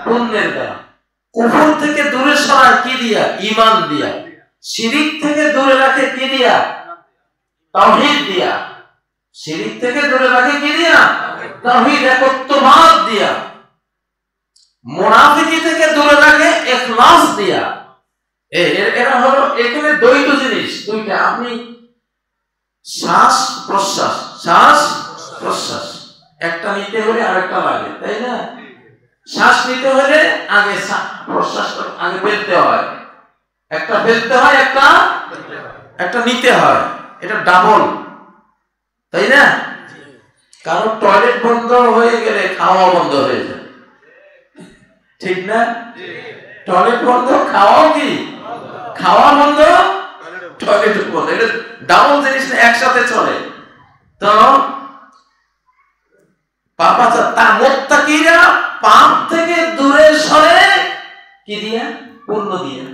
পুণ্যের দ্বারা। কুফর থেকে দূরে সরায় কি দিয়া? ঈমান দিয়া। শিরিক থেকে দূরে রাখে কি দিয়া? তাওহীদ দিয়া। শিরিক থেকে দূরে রাখে কি দিয়া? তাওহীদ, একত্ববাদ দিয়া। মুনাফিকি থেকে দূরে রাখে ইখলাস দিয়া। এরা হলো এখানে দ্বৈত জিনিস দুইটা। আপনি শ্বাস প্রশ্বাস, শ্বাস প্রশ্বাস, একটা নিতে হলে আরেকটা লাগে, তাই না? শ্বাস নিতে হলে আগে প্রশ্বাস আগে ফেলতে হয়, একটা ফেলতে হয়, একটা নিতে হয়। এটা ডাবল, তাই না? কারণ টয়লেট বন্ধ হয়ে গেলে খাওয়া বন্ধ হয়ে যায়, ঠিক না? টয়লেট বন্ধ, খাওয়াও কি? খাওয়া বন্ধ, টয়লেট বন্ধ। এটা ডাবল জিনিস না, একসাথে চলে। তো পাপাচার, তার মুত্তাকিরা পাপ থেকে দূরে সরে কি দিয়া? পুণ্য দিয়া।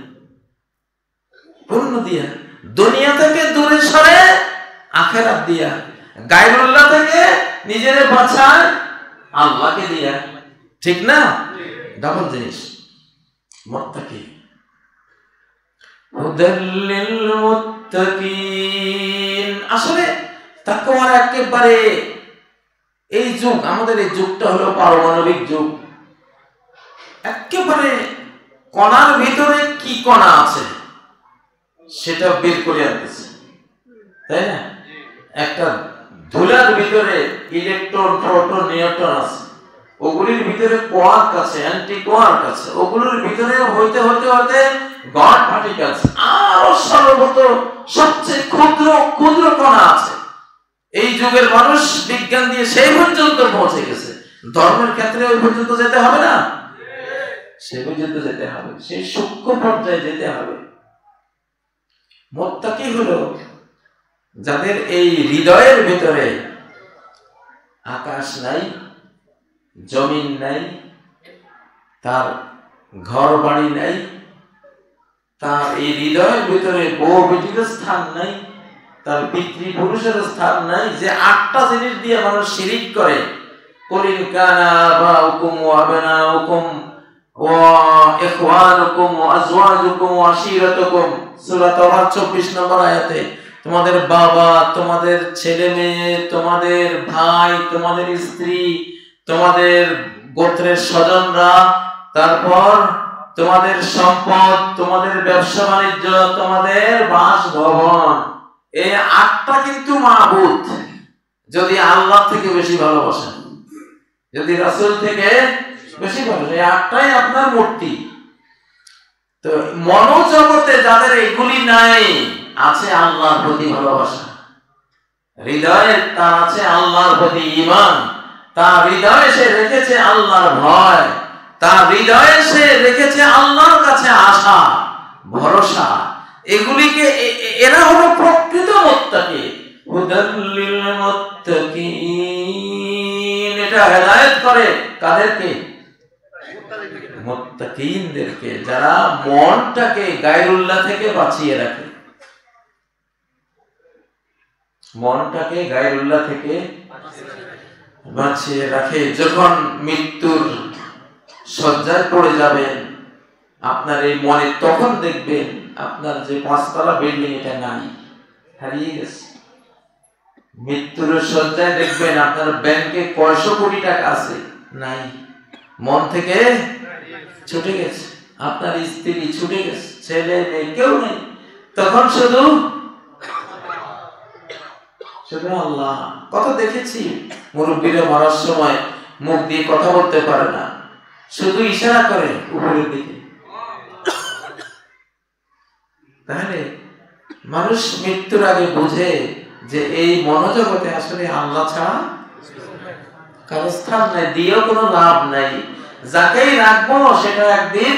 পুণ্য দিয়া। দুনিয়া থেকে দূরে সরে আখিরাত দিয়া। গায়রুল্লাহ থেকে নিজেরে বাঁচায় আল্লাহকে দিয়া, ঠিক না? ডাবল জিনিস। মুত্তাকি, হুদাল্লিল মুত্তাকিন। আসলে তাকওয়ার একেবারে এই যুগ, আমাদের এই যুগটা হলো পারমাণবিক যুগ। একেবারে কণার ভিতরে কি কণা আছে সেটা বের করে আনতেছে, তাই না? একটা ধুলার ভিতরে ইলেকট্রন, প্রোটন, নিউট্রন আছে। ওগুলির ভিতরে কোয়ার্ক আছে, অ্যান্টি কোয়ার্ক আছে। ওগুলোর ভিতরে হইতে হইতে হইতে গড পার্টিকেলস, আরো সর্বত সবচেয়ে ক্ষুদ্র ক্ষুদ্র কণা আছে। এই যুগের মানুষ বিজ্ঞান দিয়ে সেই পর্যন্ত পৌঁছে গেছে। ধর্মের ক্ষেত্রে ওই পর্যন্ত যেতে হবে না? সে পর্যন্ত যেতে হবে, সেই সূক্ষ্ম পর্যায়ে যেতে হবে। মুত্তাকি হলো যাদের এই হৃদয়ের ভিতরে আকাশ নাই, জমিন নাই, তার ঘর বাড়ি নাই, তার এই হৃদয়ের ভিতরে বউ বেটির স্থান নাই, তার পিতৃপুরুষের স্থান নাই। যে আটটা জিনিস দিয়ে মানুষ শিরিক করে, কুলিন কানা আবাউকুম ওয়া আবনাউকুম ওয়া ইখওয়ানুকুম ওয়া আজওয়াজুকুম ওয়া আশীরাতুকুম, সূরা তাওবা 24 নম্বর আয়াতে, তোমাদের বাবা, তোমাদের ছেলে মেয়ে, তোমাদের ভাই, তোমাদের স্ত্রী, তোমাদের গোত্রের স্বজনরা, তারপর তোমাদের সম্পদ, তোমাদের ব্যবসা বাণিজ্য, তোমাদের বাসভবন, এই 8টা কিন্তু মাবুদ যদি আল্লাহ থেকে বেশি ভালোবাসেন, যদি রাসূল থেকে বেশি ভালোবাসেন, এই 8টাই আপনার মূর্তি। তো মনোজগতে যাদের এগুলি নাই, আছে আল্লাহর প্রতি ভালোবাসা, হৃদয়ে তার আছে আল্লাহর প্রতি ঈমান, তার হৃদয়ে সে রেখেছে আল্লাহর ভয়, তার হৃদয়ে সে রেখেছে আল্লাহর কাছে আশা ভরসা, এগুলিকে এরা হলো প্রকৃত মুত্তাকি। হুদাল্লিল মুত্তাকিন, এটা হেদায়েত করে কাদেরকে? মুত্তাকিনদেরকে, যারা মনটাকে গায়রুল্লাহ থেকে বাঁচিয়ে রাখে, মনটাকে গায়রুল্লাহ থেকে বাঁচিয়ে রাখে। যখন মৃত্যুর শয্যায় পড়ে যাবেন আপনার এই মনে, তখন দেখবেন আপনার যে 5তলা বিল্ডিং এটা নাই, হারিয়ে গেছে। মৃত্যুর শয্যায় দেখবেন আপনার ব্যাংকে কয়শো কোটি টাকা আছে, নাই, মন থেকে ছুটে গেছে। আপনার স্ত্রী ছুটে গেছে, ছেলে মেয়ে কেউ নেই, তখন শুধু আল্লাহ। কত দেখেছি মুরব্বীরা মরার সময় মুখ দিয়ে কথা বলতে পারে না, শুধু ইশারা করে উপরের দিকে। তাহলে মানুষ মৃত্যুর আগে বুঝে যে এই মনোজগতে আসলে আল্লাহ ছাড়া কারো স্থান নাই, দিয়েও কোনো লাভ নাই, যাকেই রাখবো সেটা একদিন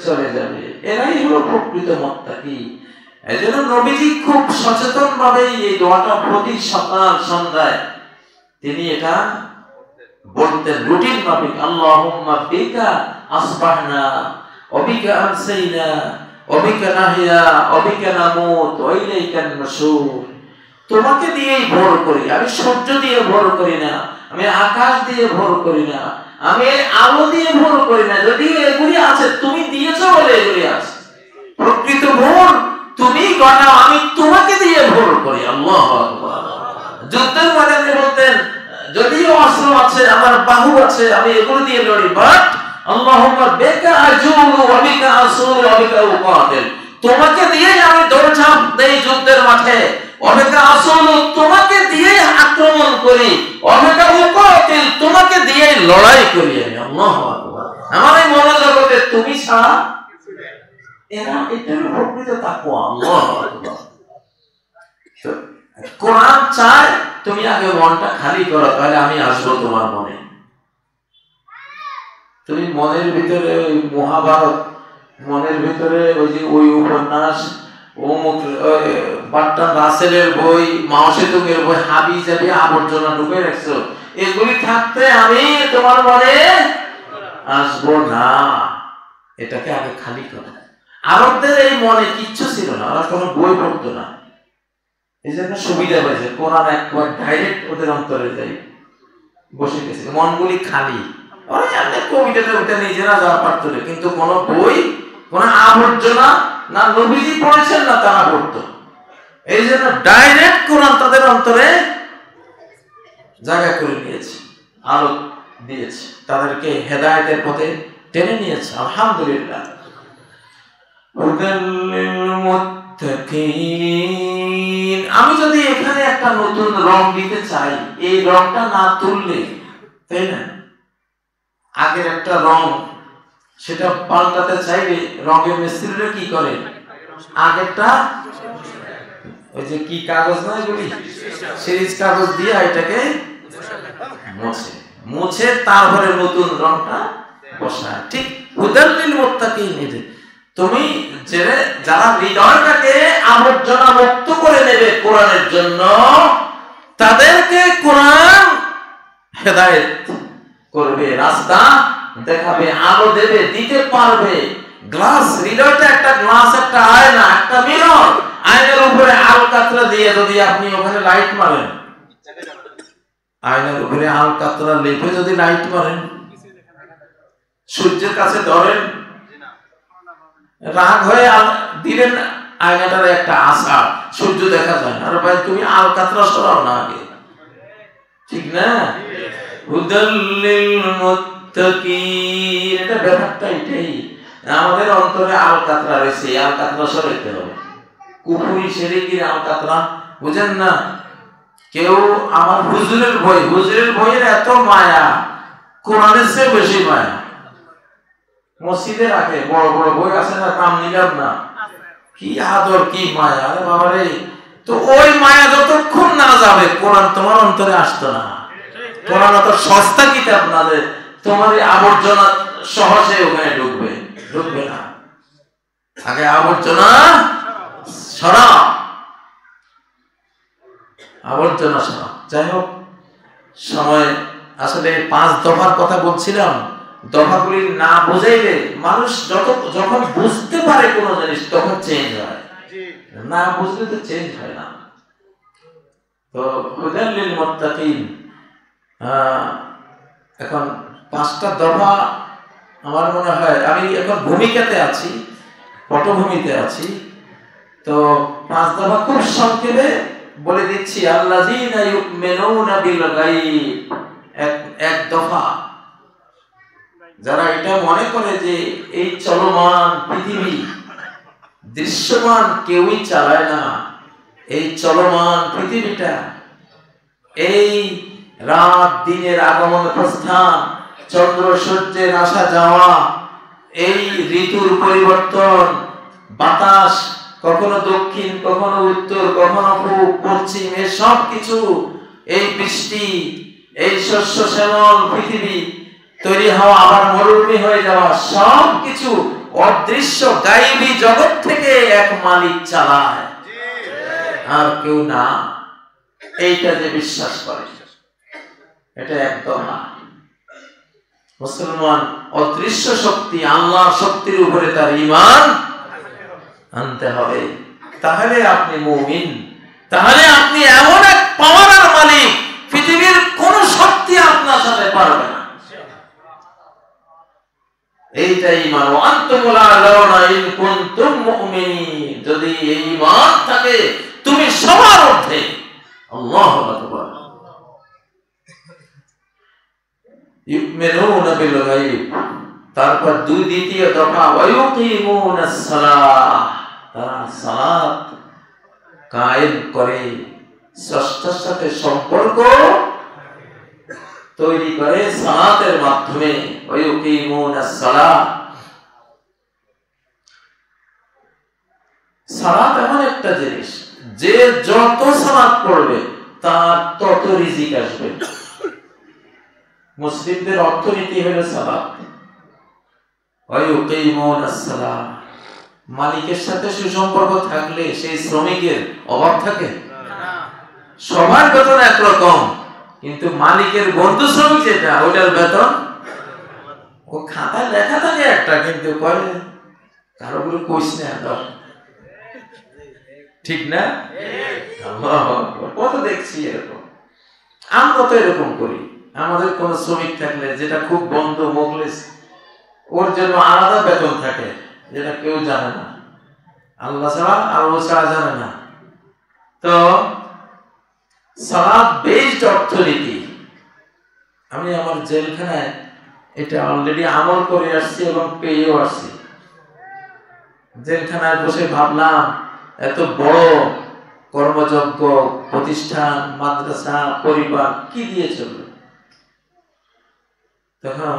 চলে যাবে। এরাই হলো প্রকৃত মুত্তাকি। এজন্য নবীজি খুব সচেতন ভাবে এই দোয়াটা প্রতি সকাল সন্ধ্যায় তিনি এটা বলতেন রুটিন মাফিক। আল্লাহুম্মা বিকা আসবাহনা ওয়া বিকা আমসাইনা ওয়া বিকা নাহইয়া ওয়া বিকা নামুত ওয়া ইলাইকান নুশুর। তোমাকে দিয়েই ভোর করি, আমি সূর্য দিয়ে ভোর করি না, আমি আকাশ দিয়ে ভোর করি না, আমি আলো দিয়ে ভোর করি না, যদিও এগুলি আছে তুমি দিয়েছো বলে এগুলি আছে। প্রকৃত ভোর তুমি ঘটাও, আমি তোমাকে দিয়ে ভোর করি। আল্লাহু আকবার। যুদ্ধের ময়দানে বলতেন যদিও অস্ত্র আছে, আমার বাহু আছে, আমি এগুলো দিয়ে লড়ি, বাট আল্লাহুম্মা বিকা আজুলু ওয়া বিকা আসুলু ওয়া বিকা উকাতিল, তোমাকে দিয়েই আমি দৌড়ঝাঁপ দেই যুদ্ধের মাঠে, ওয়া বিকা আসুলু তোমাকে দিয়েই আক্রমণ করি, ওয়া বিকা উকাতিল তোমাকে দিয়েই লড়াই করি আমি। আল্লাহু আকবার। আমার এই মনোজগতে তুমি ছাড়া এরা, এটা হলো প্রকৃত তাকওয়া। আল্লাহু আকবার। তো কোরআন চায় তুমি আগে মনটা খালি করো, তাহলে আমি আসবো তোমার মনে। তুমি মনের ভিতরে ওই মহাভারত, মনের ভিতরে ওই যে ওই উপন্যাস, বাট্টান রাসেলের বই, মাও সেতুংয়ের বই, হাবি জাবি আবর্জনা ঢুকে রাখছো, এগুলি থাকতে আমি তোমার মনে আসবো না। এটাকে আগে খালি করো। আরবদের এই মনে কিচ্ছু ছিল না, ওরা কোনো বই পড়তো না, এই জন্য সুবিধা হয়েছে, কোরআন একবার ডাইরেক্ট ওদের অন্তরে যাই বসে গেছে, মনগুলি খালি। ওরা জানলে কবিতাটা ওটা নিজেরা যা পারত, কিন্তু কোনো বই, কোনো আবর্জনা না নবীজি পড়েছেন না তারা পড়তো। এই জন্য ডাইরেক্ট কোরআন তাদের অন্তরে জায়গা করে নিয়েছে, আলো দিয়েছে, তাদেরকে হেদায়েতের পথে টেনে নিয়েছে। আলহামদুলিল্লাহ। আমি যদি এখানে একটা নতুন রং দিতে চাই, এই রংটা না তুললে, তাই না, আগের একটা রং সেটা পাল্টাতে চাইলে রঙের মিস্ত্রিরা কি করে, আগেরটা ওই যে কি কাগজ না এগুলি, সিরিজ কাগজ দিয়ে এটাকে মুছে মুছে তারপরে নতুন রংটা বসায়। ঠিক হুদাল্লিল মুত্তাকিন, তুমি যারা হৃদয়টাকে আবর্জনা মুক্ত করে নেবে কোরআনের জন্য, তাদেরকে কোরআন হেদায়েত করবে, রাস্তা দেখাবে, আলো দেবে, দিতে পারবে। গ্লাস, হৃদয়টা একটা গ্লাস, একটা আয়না, একটা মিরর। আয়নার উপরে আলকাতরা দিয়ে যদি আপনি ওখানে লাইট মারেন, আয়নার উপরে আলকাতরা লেপে যদি লাইট মারেন, সূর্যের কাছে ধরেন, রাগ হয়ে দিলেন, আয়নাটার একটা আশা, সূর্য দেখা যায় না। আরে ভাই তুমি আলকাতরা সরাও না আগে, ঠিক না? হুদাল্লিল মুত্তাকিন, এটা ব্যাপারটা এটাই। আমাদের অন্তরে আলকাতরা রয়েছে, আলকাতরা সরাইতে হবে। কুফরি শিরকির আলকাতরা বুঝেন না। কেউ আমার হুজুরের বইয়ের এত মায়া, কোরআনের চেয়ে বেশি মায়া। মসজিদে রাখে বড় বড় বই আছে না, কাম নিলাম না, কি আদর কি মায়া। আরে বাবারে, তো ওই মায়া যতক্ষণ না যাবে কোরআন তোমার অন্তরে আসতো না। কোরআন অত সস্তা কিতাব না যে তোমার আবর্জনা সহজে ওখানে ঢুকবে না। আগে আবর্জনা সরা। যাই হোক, সময় আসলে 5 দফার কথা বলছিলাম। দফাগুলি না বুঝাইলে মানুষ যখন বুঝতে পারে কোনো জিনিস তখন চেঞ্জ হয়, না বুঝলে তো চেঞ্জ হয় না। তো হুদাল লিল মুত্তাকিন, এখন 5টা দফা আমার মনে হয়, আমি এখন ভূমিকাতে আছি, পটভূমিতে আছি। তো 5 দফা খুব সংক্ষেপে বলে দিচ্ছি। আল্লাযীনা ইউমিনুনা বিল গায়ব, এক দফা। যারা এটা মনে করে যে এই চলমান পৃথিবী দৃশ্যমান কেউই চালায় না, এই চলমান পৃথিবীটা, এই রাত দিনের আগমন প্রস্থান, চন্দ্র সূর্যের আসা যাওয়া, এই ঋতুর পরিবর্তন, বাতাস কখনো দক্ষিণ কখনো উত্তর কখনো পূব পশ্চিম, এই সব কিছু, এই বৃষ্টি, এই শস্য শ্যামল পৃথিবী তৈরি হওয়া আবার মরুভূমি হয়ে যাওয়া, সব কিছু অদৃশ্য গায়েবী জগৎ থেকে এক মালিক চালায়, আর কেউ না। এইটা যে বিশ্বাস করে, এটা একদম না। মুসলমান অদৃশ্য শক্তি আল্লাহর শক্তির উপরে তার ঈমান আনতে হবে, তাহলে আপনি মুমিন, তাহলে আপনি এমন এক পাওয়ার মালিক, পৃথিবীর কোন শক্তি আপনার সাথে পারবে না। এইটাই ঈমান। ওয়া আনতুমুল আ'লাউনা ইন কুনতুম মুমিনিন, যদি এই ঈমান থাকে তুমি সবার ঊর্ধ্বে। আল্লাহু আকবার। ইউমিনুনা বিল গায়ব, তারপর দ্বিতীয় দফা ওয়া ইউকিমুনাস সালাহ, তারা সালাত কায়েম করে, স্রষ্টার সাথে সম্পর্ক তৈরি করে সালাতের মাধ্যমে। ওয়া ইউকিমুনাস সালাহ, সালাত এমন একটা জিনিস, যে যত সালাত পড়বে তার তত রিজিক আসবে। মুসলিমদের অর্থনীতি হলো সালাত। ওয়া ইউকিমুনাস সালাহ, মালিকের সাথে সুসম্পর্ক থাকলে সেই শ্রমিকের অভাব থাকে না। সবার বেতন একরকম, কিন্তু মালিকের বন্ধু শ্রমিক যেটা, ওটার বেতন ও খাতায় লেখা থাকে একটা, কিন্তু করে কারো গুলো কইস না। ঠিক না? কত দেখছি এরকম। আমরা তো এরকম করি। আমাদের কোন শ্রমিক থাকলে, যেটা খুব বন্ধু মুখলিস, ওর জন্য আলাদা বেতন থাকে, যেটা কেউ জানে না, আল্লাহ ছাড়া আর ও ছাড়া জানে না। তো সালাত বেসড অর্থনীতি, আমি আমার জেলখানায় এটা অলরেডি আমল করে আসছি এবং পেয়েও আসছি। জেলখানায় বসে ভাবলাম, এত বড় কর্মযজ্ঞ প্রতিষ্ঠান, মাদ্রাসা, পরিবার কি দিয়ে চলবে? তখন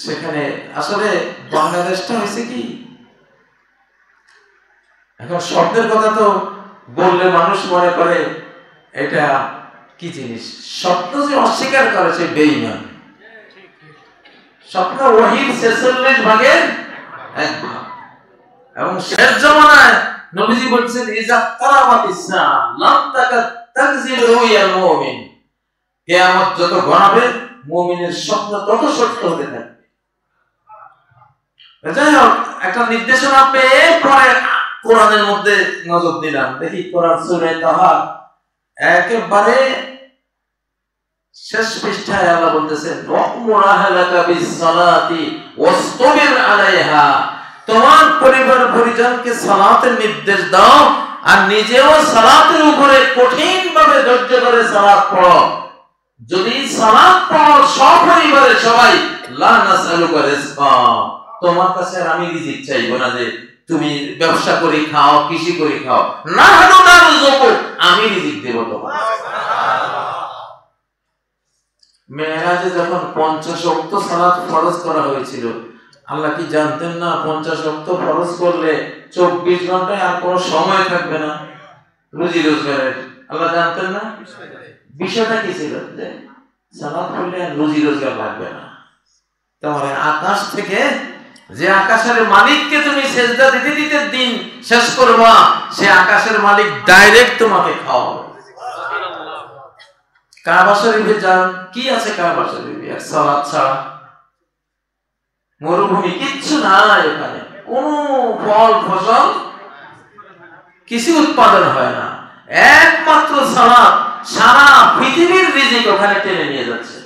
সেখানে আসলে বাংলাদেশটা হয়েছে কি, এখন স্বপ্নের কথা তো বললে মানুষ মনে করে এটা কি জিনিস। স্বপ্ন যে অস্বীকার করে সে বেঈমান। স্বপ্ন ওহীর 46 ভাগের 1 ভাগ। এবং শেষ জামানায় নবীজি বলছেন, ইজা কারামাতিস সাআ লাম তাকাদ তাকযিবু রুয়াল মুমিন, কিয়ামত যত ঘনাবে মুমিনের স্বপ্ন তত সত্য হতে থাকবে। যাই হোক, একটা নির্দেশনা পেয়ে পরে কোরআনের মধ্যে নজর দিলাম। দেখি কোরআন সূরা তাহা একেবারে শেষ পৃষ্ঠায় আল্লাহ বলতেছেন, ওয়া'মুর আহলাকা বিস-সালাতি ওয়াসতাবির আলাইহা, তোমার পরিবার পরিজনকে সালাতের নির্দেশ দাও আর নিজেও সালাতের উপরে কঠিনভাবে ধৈর্য ধরে সালাত পড়ো। যদি সালাত পড়ো সপরিবারে সবাই লা নাসআলুকা রিজকা, তোমার কাছে আমি রিজিক চাইবো না যে তুমি ব্যবসা করে খাও, কৃষি করে খাও। নাহনু নারযুকু, আমি রিজিক দেব তোমাকে। মেরাজে যখন 50 ওয়াক্ত সালাত ফরজ করা হয়েছিল, আল্লাহ কি জানতেন না 50 ওয়াক্ত ফরজ করলে 24 ঘন্টায় আর কোনো সময় থাকবে না রুজি রোজগারের? আল্লাহ জানতেন না? বিষয়টা কি ছিল? যে সালাত পড়লে আর রুজি রোজগার লাগবে না। তাহলে আকাশ থেকে, যে আকাশের মালিককে তুমি সেজদা দিতে দিতে দিন শেষ করবা, সে আকাশের মালিক ডাইরেক্ট তোমাকে খাওয়াবে। কাবা শরীফে যান, কি আছে কাবা শরীফে? এক সালাত ছাড়া মরুভূমি, কিচ্ছু নাই ওখানে, কোনো ফল ফসল কিছু উৎপাদন হয় না, একমাত্র সালাত সারা পৃথিবীর রিজিক ওখানে টেনে নিয়ে যাচ্ছে।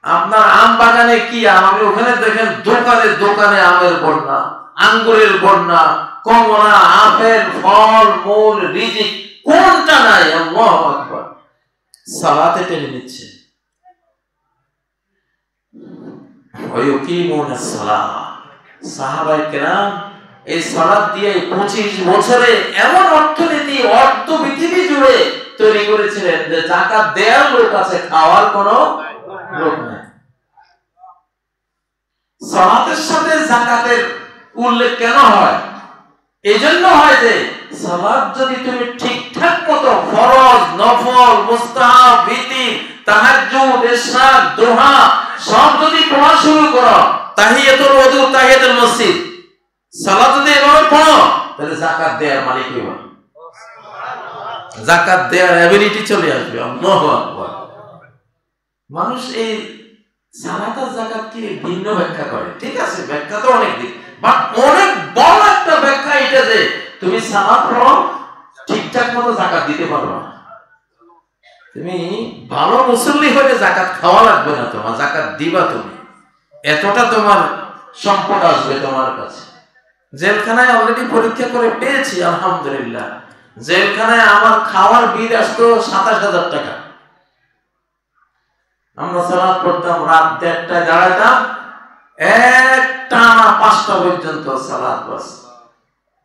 আপনার আম বাগানে কি আম, আপনি ওখানে দেখেন দোকানে দোকানে আমের বন্যা, আঙ্গুরের বন্যা, কমলা, আপেল, ফল মূল, রিজিক কোনটা নাই? আল্লাহু আকবার, সালাতে টেনে নিচ্ছে। ওয়ায়ুকিমুনাস সালাহ, সাহাবায়ে কেরাম এই সালাত দিয়ে 25 বছরে এমন অর্থনীতি অর্ধ পৃথিবী জুড়ে তৈরি করেছিলেন যে যাকাত দেওয়ার লোক আছে, খাওয়ার কোনো লোক নেই। সালাতের সাথে যাকাতের উল্লেখ কেন হয়? এই জন্য হয় যে সালাত যদি তুমি ঠিকঠাক মতো ফরজ, নফল, মুস্তাহাব, ভিতির, তাহাজ্জুদ, ইশরাক, দোহা সব যদি পড়া শুরু করো, তাহিয়াতুল ওযু, তাহিয়াতুল মসজিদ, সালাত যদি এভাবে পড়ো, তাহলে যাকাত দেওয়ার মালিক হইবা, যাকাত দেওয়ার এবিলিটি চলে আসবে। আল্লাহু আকবার। মানুষ এই সালাত আর যাকাতকে ভিন্ন ব্যাখ্যা করে, ঠিক আছে, ব্যাখ্যা তো অনেক দিক, বাট অনেক বড় একটা ব্যাখ্যা এটা যে তুমি সালাত পড়ো, ঠিকঠাক মতো যাকাত দিতে পারো না। তুমি ভালো মুসল্লি হলে যাকাত খাওয়া লাগবে না, তোমার যাকাত দিবা তুমি, এতটা তোমার সম্পদ আসবে তোমার কাছে। জেলখানায় অলরেডি পরীক্ষা করে পেয়েছি, আলহামদুলিল্লাহ। জেলখানায় আমার খাওয়ার বিল আসতো 27,000 টাকা। আমরা সালাত পড়তাম, রাত 1:30টায় দাঁড়াতাম, টানা 5টা পর্যন্ত সালাত, বাস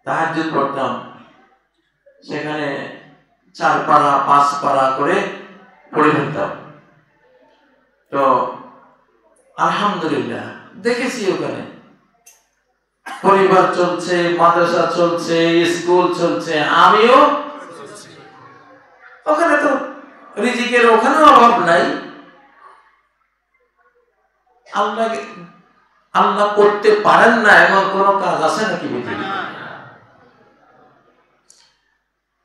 তাহাজ্জুদ পড়তাম। সেখানে 4 পারা 5 পারা করে পড়ে ফেলতাম। তো আলহামদুলিল্লাহ দেখেছি ওখানে পরিবার চলছে, মাদ্রাসা চলছে, স্কুল চলছে, আমিও ওখানে, তো রিজিকের ওখানেও অভাব নাই। আল্লাহ করতে পারেন না এমন কোন কাজ আছে নাকি পৃথিবীতে?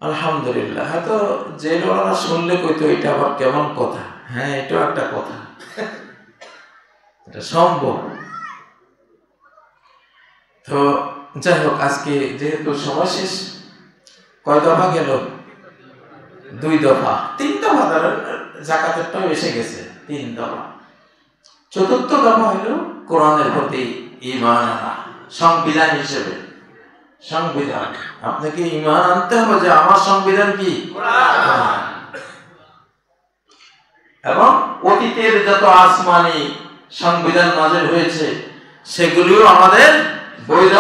আলহামদুলিল্লাহ। হয়তো জেলওয়ালা শুনলে কইতো এটা আবার কেমন কথা। হ্যাঁ, এটাও একটা কথা, এটা সম্ভব। তো যাই হোক, আজকে যেহেতু সময় শেষ, কয় দফা গেল? 2 দফা, 3 দফা, ধরেন যাকাতেরটাও এসে গেছে, 3 দফা। 4র্থ দফা হলো কোরআনের প্রতি ঈমান আনা, সংবিধান হিসেবে। সংবিধান, আপনাকে ঈমান আনতে হবে যে আমার সংবিধান কি কোরআন, এবং অতীতের যত আসমানি সংবিধান নাযিল হয়েছে সেগুলিও আমাদের বৈধ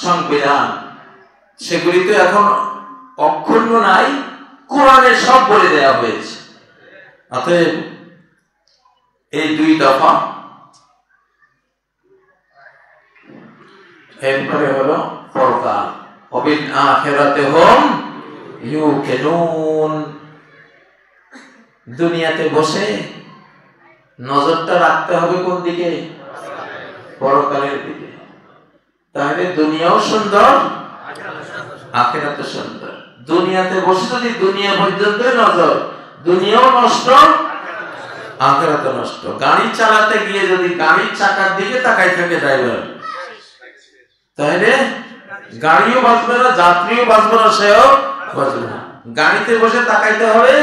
সংবিধান। সেগুলি তো এখন অক্ষুণ্ণ নাই, কোরআনে সব বলে দেওয়া হয়েছে। অতএব এই 2 দফা। এরপরে হলো পরকাল, ওয়াবিল আখিরাতি হুম ইউকিনুন। দুনিয়াতে বসে নজরটা রাখতে হবে কোন দিকে? পরকালের দিকে। তাহলে দুনিয়াও সুন্দর, আখিরাতও সুন্দর। দুনিয়াতে বসে যদি দুনিয়া পর্যন্ত নজর, দুনিয়াও নষ্ট, আখিরাতও নষ্ট। গাড়ি চালাতে গিয়ে যদি গাড়ির চাকার দিকে তাকাই থাকে ড্রাইভার, তাহলে গাড়িও বাঁচবে না, যাত্রীও বাঁচবে না, সেও বাঁচবে না। গাড়িতে বসে তাকাইতে হবে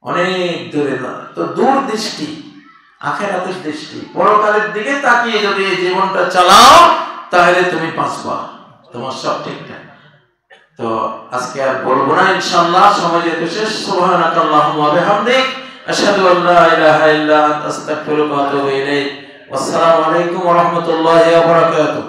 অনেক দূরে, তো দূরদৃষ্টি, আখিরাতের দৃষ্টি, পরকালের দিকে তাকিয়ে যদি এই জীবনটা চালাও, তাহলে তুমি বাঁচবা, তোমার সব ঠিকঠাক। তো আজকে আর বলবো না, ইনশাআল্লাহ সময় যেতে শেষ। সুবহানাকাল্লাহুম্মা ওয়া বিহামদিক, আশহাদু আল্লা ইলাহা ইল্লা আনতা আস্তাগফিরুকা ওয়া আতুবু ইলাইক। আসসালামু আলাইকুম ওয়া রাহমাতুল্লাহি ওয়া বারাকাতুহু।